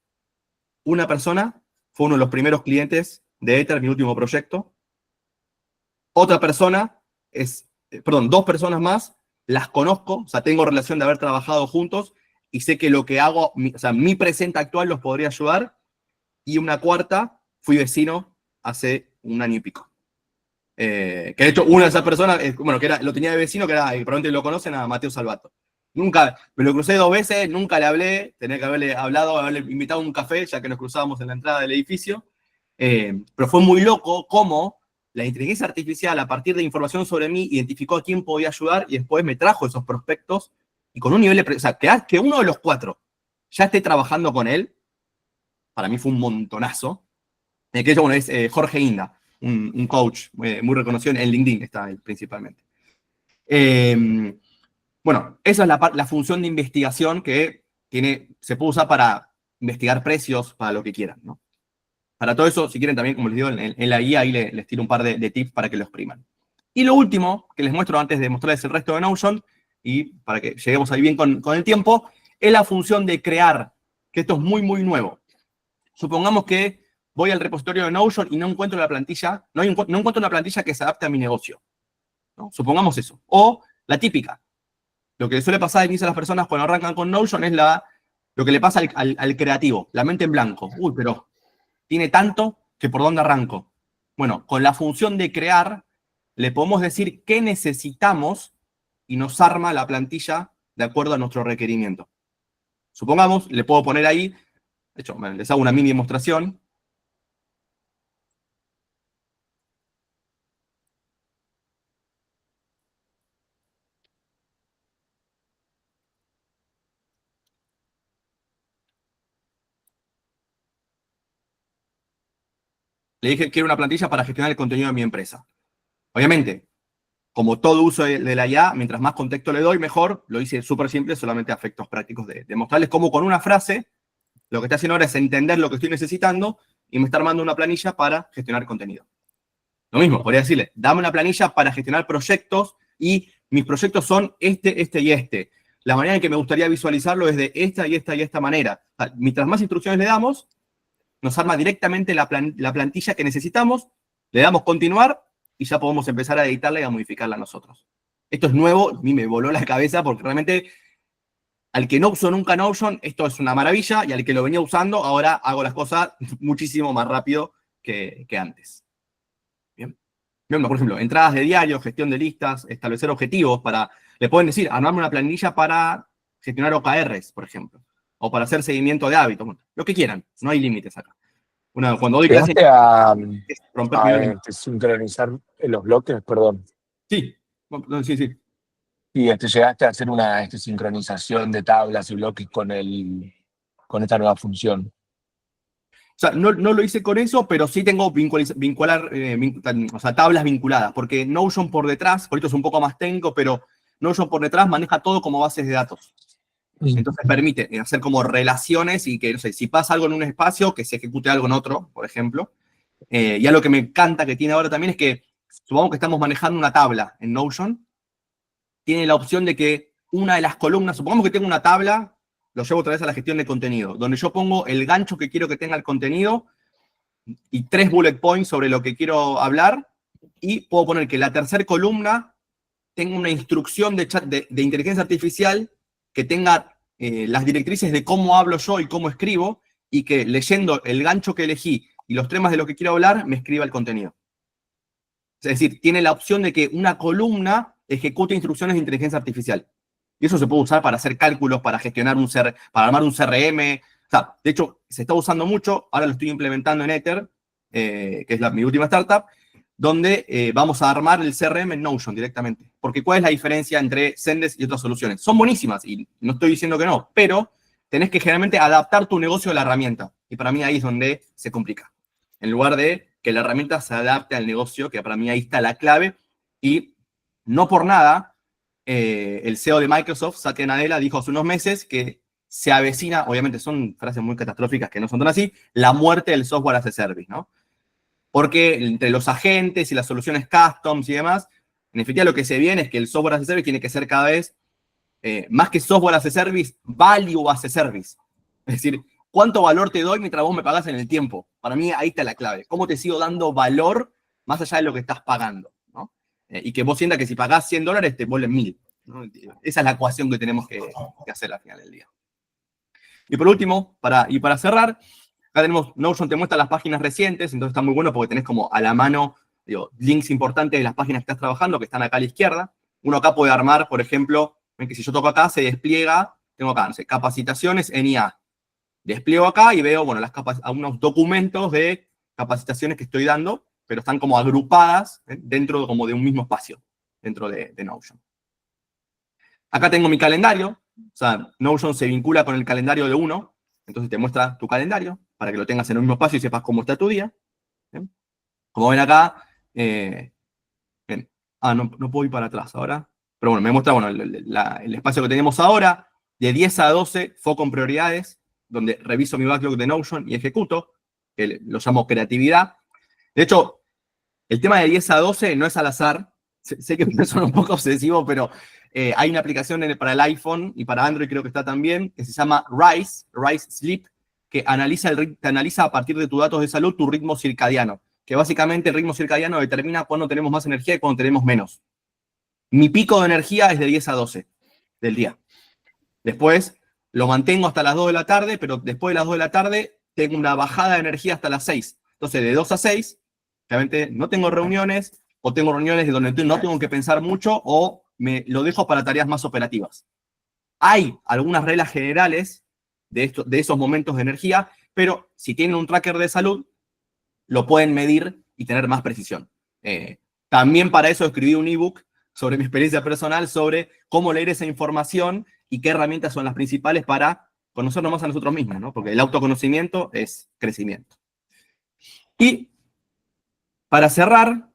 Una persona fue uno de los primeros clientes de Ether, mi último proyecto. Otra persona perdón, 2 personas más, las conozco, o sea, tengo relación de haber trabajado juntos y sé que lo que hago, o sea, mi presente actual los podría ayudar. Y una cuarta, fui vecino hace 1 año y pico. Que de hecho, una de esas personas, bueno, lo tenía de vecino, que probablemente lo conocen, a Mateo Salvato. Nunca, me lo crucé 2 veces, nunca le hablé, tenía que haberle hablado, haberle invitado a un café, ya que nos cruzábamos en la entrada del edificio. Pero fue muy loco cómo la inteligencia artificial, a partir de información sobre mí, identificó a quién podía ayudar y después me trajo esos prospectos y con un nivel de... O sea, que uno de los 4 ya esté trabajando con él, para mí fue un montonazo, que es, bueno, es Jorge Inda, un coach muy reconocido en LinkedIn, está él principalmente. Bueno, esa es la función de investigación que se puede usar para investigar precios, para lo que quieran, ¿no? Para todo eso, si quieren también, como les digo, en la guía ahí les tiro un par de tips para que lo expriman. Y lo último que les muestro antes de mostrarles el resto de Notion, y para que lleguemos ahí bien con el tiempo, es la función de crear, que esto es muy, muy nuevo. Supongamos que voy al repositorio de Notion y no encuentro la plantilla, no encuentro una plantilla que se adapte a mi negocio, ¿no? Supongamos eso. O la típica. Lo que suele pasar al inicio a las personas cuando arrancan con Notion es lo que le pasa al creativo, la mente en blanco. Uy, pero tiene tanto que por dónde arranco. Bueno, con la función de crear, le podemos decir qué necesitamos y nos arma la plantilla de acuerdo a nuestro requerimiento. Supongamos, le puedo poner ahí, de hecho, les hago una mini demostración. Le dije que quiero una plantilla para gestionar el contenido de mi empresa. Obviamente, como todo uso de la IA, mientras más contexto le doy, mejor. Lo hice súper simple, solamente a efectos prácticos de mostrarles cómo con una frase, lo que está haciendo ahora es entender lo que estoy necesitando y me está armando una planilla para gestionar contenido. Lo mismo, podría decirle, dame una planilla para gestionar proyectos y mis proyectos son este y este. La manera en que me gustaría visualizarlo es de esta y esta y esta manera. O sea, mientras más instrucciones le damos, nos arma directamente la plantilla que necesitamos, le damos continuar y ya podemos empezar a editarla y a modificarla nosotros. Esto es nuevo, a mí me voló la cabeza porque realmente al que no usó nunca Notion, esto es una maravilla, y al que lo venía usando, ahora hago las cosas muchísimo más rápido que antes. Bien. Bien, por ejemplo, entradas de diario, gestión de listas, establecer objetivos le pueden decir, armarme una planilla para gestionar OKRs, por ejemplo, o para hacer seguimiento de hábitos, bueno, lo que quieran, no hay límites acá. Cuando doy clase, ¿Llegaste a es romper sincronizar los bloques? Perdón. Sí, sí. Y llegaste a hacer una sincronización de tablas y bloques con esta nueva función. O sea, no lo hice con eso, pero sí tengo tablas vinculadas, porque Notion por detrás, por esto es un poco más técnico, pero Notion por detrás maneja todo como bases de datos. Entonces permite hacer como relaciones y que, no sé, si pasa algo en un espacio, que se ejecute algo en otro, por ejemplo. Y algo que me encanta que tiene ahora también es que, supongamos que estamos manejando una tabla en Notion, tiene la opción de que una de las columnas, supongamos que tengo una tabla, lo llevo otra vez a la gestión de contenido, donde yo pongo el gancho que quiero que tenga el contenido y 3 bullet points sobre lo que quiero hablar, y puedo poner que la tercera columna tenga una instrucción de inteligencia artificial que tenga las directrices de cómo hablo yo y cómo escribo, y que leyendo el gancho que elegí y los temas de lo que quiero hablar, me escriba el contenido. Es decir, tiene la opción de que una columna ejecute instrucciones de inteligencia artificial. Y eso se puede usar para hacer cálculos, para gestionar para armar un CRM. O sea, de hecho, se está usando mucho. Ahora lo estoy implementando en Ether, que es mi última startup, donde vamos a armar el CRM en Notion directamente. Porque ¿cuál es la diferencia entre Zendesk y otras soluciones? Son buenísimas, y no estoy diciendo que no, pero tenés que generalmente adaptar tu negocio a la herramienta. Y para mí ahí es donde se complica. En lugar de que la herramienta se adapte al negocio, que para mí ahí está la clave. Y no por nada, el CEO de Microsoft, Satya Nadella, dijo hace unos meses que se avecina, obviamente son frases muy catastróficas que no son tan así, la muerte del software as a service, ¿no? Porque entre los agentes y las soluciones customs y demás, en definitiva lo que se viene es que el software as a service tiene que ser cada vez más que software as a service, value as a service. Es decir, ¿cuánto valor te doy mientras vos me pagás en el tiempo? Para mí ahí está la clave. ¿Cómo te sigo dando valor más allá de lo que estás pagando, ¿no? Y que vos sientas que si pagás $100 te vuelven 1000, ¿no? Esa es la ecuación que tenemos que hacer al final del día. Y por último, para cerrar, acá tenemos, Notion te muestra las páginas recientes, entonces está muy bueno porque tenés como a la mano, links importantes de las páginas que estás trabajando, que están acá a la izquierda. Uno acá puede armar, por ejemplo, ven que si yo toco acá, se despliega, tengo acá, no sé, capacitaciones en IA. Despliego acá y veo, bueno, algunos documentos de capacitaciones que estoy dando, pero están como agrupadas dentro como de un mismo espacio, dentro de Notion. Acá tengo mi calendario, o sea, Notion se vincula con el calendario de uno, entonces te muestra tu calendario. para que lo tengas en el mismo espacio y sepas cómo está tu día. ¿Bien? Como ven acá, bien. No puedo ir para atrás ahora. Pero bueno, me muestra bueno, el espacio que tenemos ahora, de 10 a 12, foco en prioridades, donde reviso mi backlog de Notion y ejecuto, que lo llamo creatividad. De hecho, el tema de 10 a 12 no es al azar. Sé que suena un poco obsesivo, pero hay una aplicación para el iPhone y para Android creo que está también, que se llama Rise Sleep, que te analiza a partir de tus datos de salud tu ritmo circadiano, que básicamente el ritmo circadiano determina cuándo tenemos más energía y cuándo tenemos menos. Mi pico de energía es de 10 a 12 del día. Después lo mantengo hasta las 2 de la tarde, pero después de las 2 de la tarde tengo una bajada de energía hasta las 6. Entonces, de 2 a 6, realmente no tengo reuniones, o tengo reuniones donde no tengo que pensar mucho, o me lo dejo para tareas más operativas. Hay algunas reglas generales de esos momentos de energía, pero si tienen un tracker de salud, lo pueden medir y tener más precisión. También para eso escribí un ebook sobre mi experiencia personal, sobre cómo leer esa información y qué herramientas son las principales para conocernos más a nosotros mismos, ¿no? Porque el autoconocimiento es crecimiento. Y para cerrar,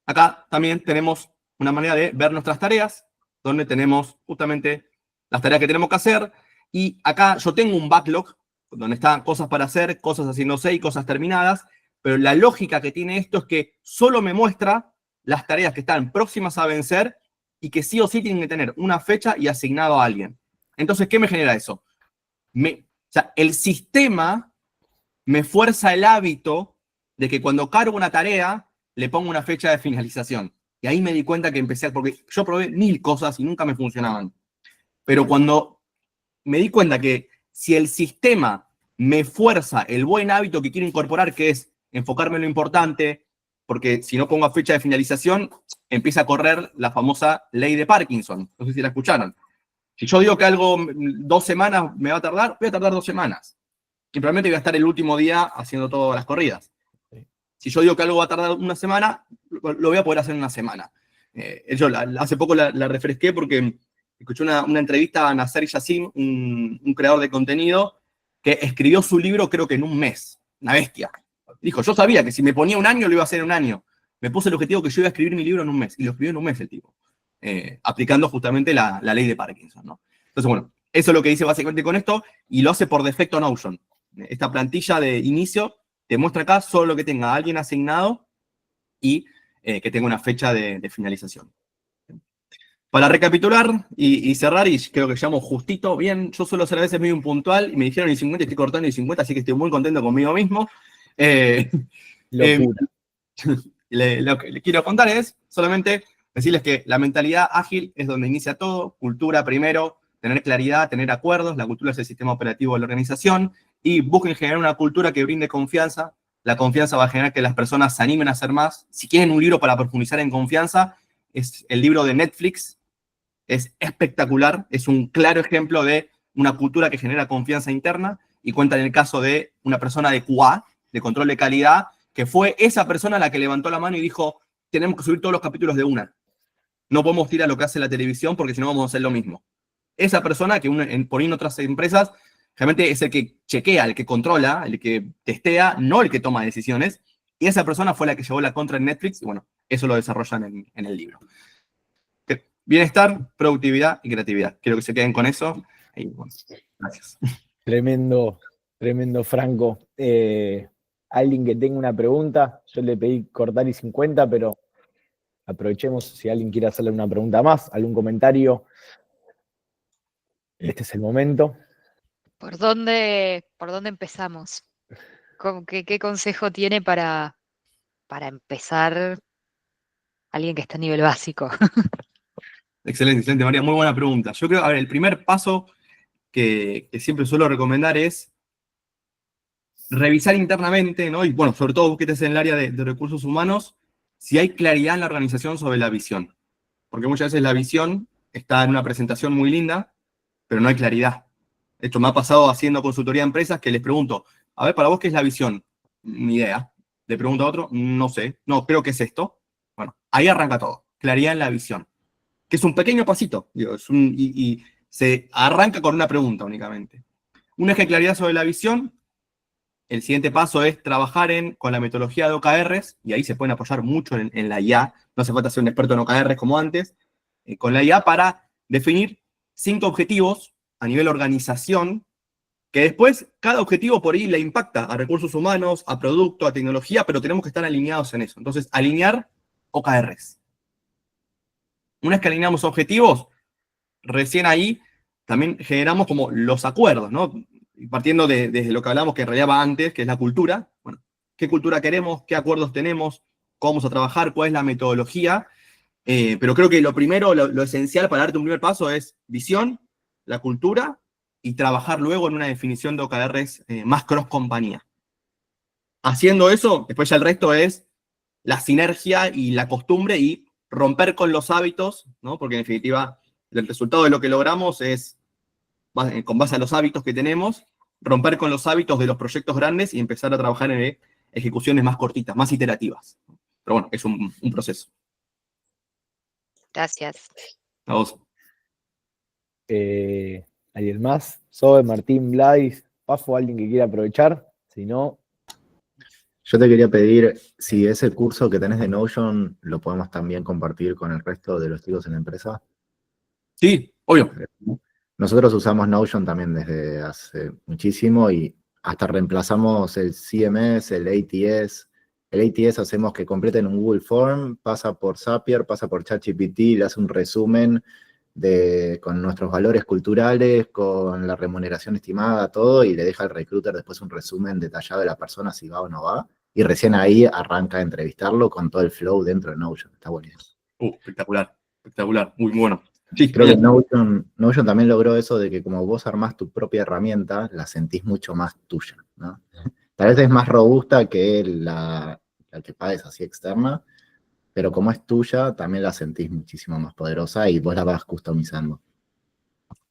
acá también tenemos una manera de ver nuestras tareas, donde tenemos justamente las tareas que tenemos que hacer. Y acá yo tengo un backlog, donde están cosas para hacer, cosas haciéndose y cosas terminadas, pero la lógica que tiene esto es que solo me muestra las tareas que están próximas a vencer y que sí o sí tienen que tener una fecha y asignado a alguien. Entonces, ¿qué me genera eso? El sistema me fuerza el hábito de que cuando cargo una tarea, le pongo una fecha de finalización. Y ahí me di cuenta que porque yo probé 1000 cosas y nunca me funcionaban. Pero cuando me di cuenta que si el sistema me fuerza el buen hábito que quiero incorporar, que es enfocarme en lo importante, porque si no pongo fecha de finalización, empieza a correr la famosa ley de Parkinson. No sé si la escucharon. Si yo digo que algo 2 semanas me va a tardar, voy a tardar 2 semanas. Y probablemente voy a estar el último día haciendo todas las corridas. Si yo digo que algo va a tardar 1 semana, lo voy a poder hacer en 1 semana. Yo hace poco la refresqué porque escuché una entrevista a Nasser Yassin, un creador de contenido, que escribió su libro creo que en 1 mes. Una bestia. Dijo, yo sabía que si me ponía 1 año, lo iba a hacer en 1 año. Me puse el objetivo que yo iba a escribir mi libro en 1 mes. Y lo escribió en 1 mes el tipo. Aplicando justamente la ley de Parkinson, ¿no? Entonces, bueno, eso es lo que dice básicamente con esto, y lo hace por defecto Notion. Esta plantilla de inicio te muestra acá solo lo que tenga alguien asignado y que tenga una fecha de finalización. Para recapitular y cerrar, y creo que llegamos justito, bien, yo suelo ser a veces medio impuntual, y me dijeron y 50, estoy cortando y 50, así que estoy muy contento conmigo mismo. Locura. Lo que les quiero contar es solamente decirles que la mentalidad ágil es donde inicia todo, cultura primero, tener claridad, tener acuerdos, la cultura es el sistema operativo de la organización, y busquen generar una cultura que brinde confianza. La confianza va a generar que las personas se animen a hacer más. Si quieren un libro para profundizar en confianza, es el libro de Netflix. Es espectacular, es un claro ejemplo de una cultura que genera confianza interna, y cuenta en el caso de una persona de QA, de control de calidad, que fue esa persona la que levantó la mano y dijo, tenemos que subir todos los capítulos de una. No podemos tirar lo que hace la televisión porque si no vamos a hacer lo mismo. Esa persona, que por ahí en otras empresas, realmente es el que chequea, el que controla, el que testea, no el que toma decisiones. Y esa persona fue la que llevó la contra en Netflix, y bueno, eso lo desarrollan en el libro. Bienestar, productividad y creatividad. Quiero que se queden con eso. Y bueno, gracias. Tremendo, Franco. Alguien que tenga una pregunta, yo le pedí cortar y 50, pero aprovechemos si alguien quiere hacerle una pregunta más, algún comentario. Este es el momento. ¿Por dónde empezamos? ¿Qué consejo tiene para empezar alguien que está a nivel básico? Excelente, María. Muy buena pregunta. Yo creo, a ver, el primer paso que siempre suelo recomendar es revisar internamente, ¿no? Y bueno, sobre todo búsquete en el área de recursos humanos, si hay claridad en la organización sobre la visión. Porque muchas veces la visión está en una presentación muy linda, pero no hay claridad. De hecho, me ha pasado haciendo consultoría a empresas que les pregunto, a ver, para vos, ¿qué es la visión? Ni idea. Le pregunto a otro, no sé. No, creo que es esto. Bueno, ahí arranca todo. Claridad en la visión. Que es un pequeño pasito. Digo, y se arranca con una pregunta únicamente. Una vez que hay claridad sobre la visión, el siguiente paso es trabajar con la metodología de OKRs, y ahí se pueden apoyar mucho en la IA, no hace falta ser un experto en OKRs como antes, con la IA para definir 5 objetivos a nivel organización, que después cada objetivo por ahí le impacta a recursos humanos, a producto, a tecnología, pero tenemos que estar alineados en eso. Entonces, alinear OKRs. Una vez que alineamos objetivos, recién ahí también generamos como los acuerdos, ¿no? Partiendo desde lo que hablamos, que en realidad va antes, que es la cultura. Bueno, ¿qué cultura queremos? ¿Qué acuerdos tenemos? ¿Cómo vamos a trabajar? ¿Cuál es la metodología? Pero creo que lo primero, lo esencial para darte un primer paso es visión, la cultura, y trabajar luego en una definición de OKRs más cross-compañía. Haciendo eso, después ya el resto es la sinergia y la costumbre y romper con los hábitos, ¿no? Porque en definitiva el resultado de lo que logramos es, con base a los hábitos que tenemos, romper con los hábitos de los proyectos grandes y empezar a trabajar en ejecuciones más cortitas, más iterativas. Pero bueno, es un proceso. Gracias. A vos. ¿Alguien más? Zoe, Martín, Blais, Pafo, alguien que quiera aprovechar. Si no, Yo te quería pedir si ese curso que tenés de Notion lo podemos también compartir con el resto de los chicos en la empresa. Sí, obvio. Nosotros usamos Notion también desde hace muchísimo y hasta reemplazamos el CMS, el ATS. El ATS hacemos que completen un Google Form, pasa por Zapier, pasa por ChatGPT, le hace un resumen con nuestros valores culturales, con la remuneración estimada, todo, y le deja al recruiter después un resumen detallado de la persona si va o no va. Y recién ahí arranca a entrevistarlo con todo el flow dentro de Notion. Está buenísimo. Espectacular, espectacular, muy bueno. Sí, Creo que Notion también logró eso de que como vos armás tu propia herramienta, la sentís mucho más tuya, ¿no? Tal vez es más robusta que la que pagues así externa, pero como es tuya, también la sentís muchísimo más poderosa y vos la vas customizando.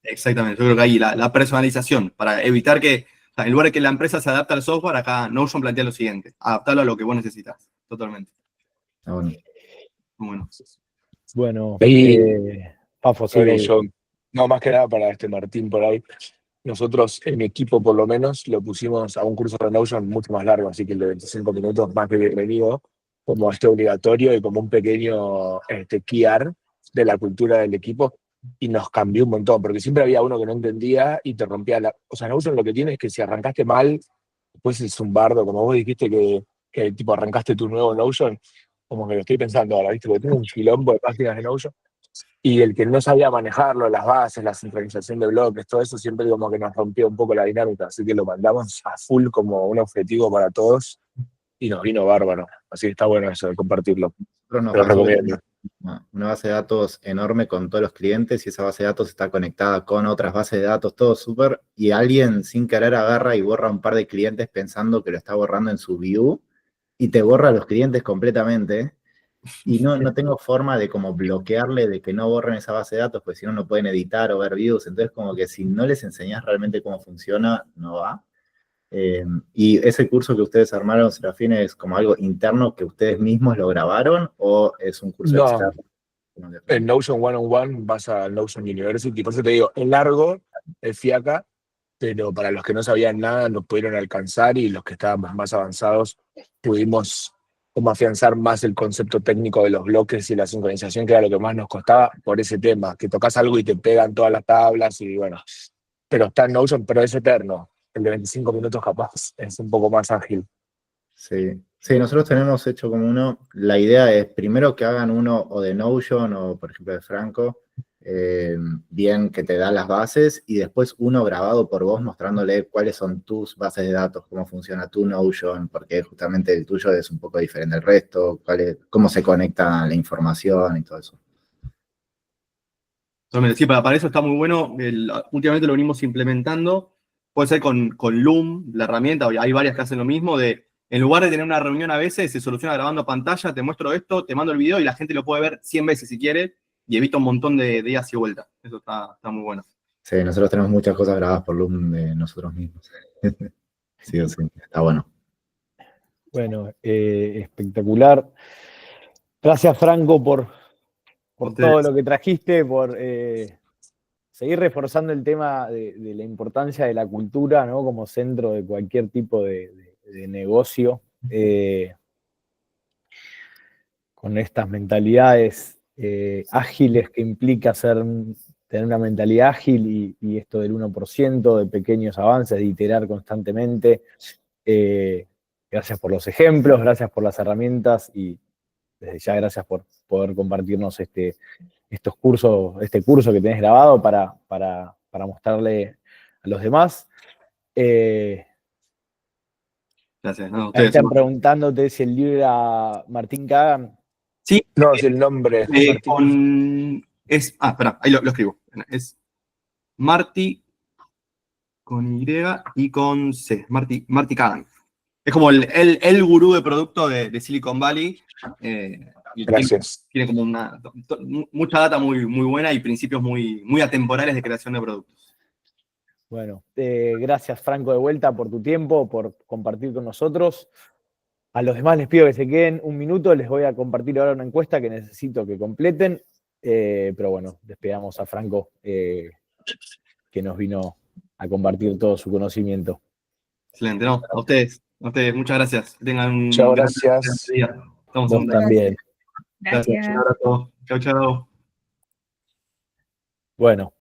Exactamente, yo creo que ahí la personalización, para evitar que, o sea, en lugar de que la empresa se adapte al software, acá Notion plantea lo siguiente: adaptarlo a lo que vos necesitas, totalmente. Está bueno. Muy bueno. bueno, Ahí, Pafo, sí. Sorry, yo, no, más que nada para Martín por ahí. Nosotros, en mi equipo por lo menos, lo pusimos a un curso de Notion mucho más largo, así que el de 25 minutos más que bienvenido, como obligatorio y como un pequeño QR de la cultura del equipo, y nos cambió un montón, porque siempre había uno que no entendía y te rompía O sea, Notion lo que tiene es que si arrancaste mal, después es un bardo, como vos dijiste que tipo arrancaste tu nuevo Notion, como que lo estoy pensando ahora, ¿viste? Porque tengo un quilombo de páginas de Notion. Y el que no sabía manejarlo, las bases, la sincronización de bloques, todo eso siempre como que nos rompió un poco la dinámica. Así que lo mandamos a full como un objetivo para todos y nos vino bárbaro. Así que está bueno eso de compartirlo. Nosotros nos Te lo pasó recomiendo. una base de datos enorme con todos los clientes y esa base de datos está conectada con otras bases de datos, todo súper, y alguien sin querer agarra y borra un par de clientes pensando que lo está borrando en su view y te borra a los clientes completamente. Y no tengo forma de como bloquearle de que no borren esa base de datos, porque si no, no pueden editar o ver views. Entonces, como que si no les enseñás realmente cómo funciona, no va. Y ese curso que ustedes armaron, Serafín, ¿es como algo interno que ustedes mismos lo grabaron o es un curso No, externo? en Notion One-on-One vas a Notion University. Por eso te digo, es largo, es fiaca, pero para los que no sabían nada nos pudieron alcanzar y los que estábamos más avanzados pudimos como afianzar más el concepto técnico de los bloques y la sincronización, que era lo que más nos costaba por ese tema, que tocas algo y te pegan todas las tablas y bueno, pero está en Notion, pero es eterno. El de 25 minutos capaz es un poco más ágil. Sí, nosotros tenemos hecho como uno, la idea es primero que hagan uno o de Notion o por ejemplo de Franco, bien que te da las bases y después uno grabado por vos mostrándole cuáles son tus bases de datos, cómo funciona tu Notion, porque justamente el tuyo es un poco diferente al resto, cómo se conecta la información y todo eso. Sí, para eso está muy bueno. Últimamente lo venimos implementando. Puede ser con Loom, la herramienta, hay varias que hacen lo mismo, en lugar de tener una reunión a veces, se soluciona grabando pantalla, te muestro esto, te mando el video y la gente lo puede ver 100 veces si quiere y evita un montón de días y vueltas. Eso está muy bueno. Sí, nosotros tenemos muchas cosas grabadas por Loom de nosotros mismos. Sí, está bueno. Bueno, espectacular. Gracias, Franco, por todo lo que trajiste, por seguir reforzando el tema de la importancia de la cultura, ¿no? Como centro de cualquier tipo de negocio, con estas mentalidades ágiles que implica tener una mentalidad ágil y esto del 1%, de pequeños avances, de iterar constantemente. Gracias por los ejemplos, gracias por las herramientas y desde ya gracias por poder compartirnos este curso que tenés grabado para mostrarle a los demás. Gracias. No, Ahí ustedes. están preguntándote si el libro era Martín Kagan. Sí, No, es el nombre. Martín. Espera, ahí lo escribo. Es Marty con Y y con C. Marty Kagan. Es como el gurú de producto de Silicon Valley. Y Gracias. tiene como mucha data muy buena y principios muy atemporales de creación de productos. Bueno, gracias Franco de vuelta por tu tiempo, por compartir con nosotros. A los demás les pido que se queden un minuto, les voy a compartir ahora una encuesta que necesito que completen, pero bueno, despedamos a Franco que nos vino a compartir todo su conocimiento. Excelente, no, a ustedes, muchas gracias. Que tengan un Chao, gran gracias. día. Estamos Vos en también. Gracias. Un abrazo. Chao, chao. Bueno.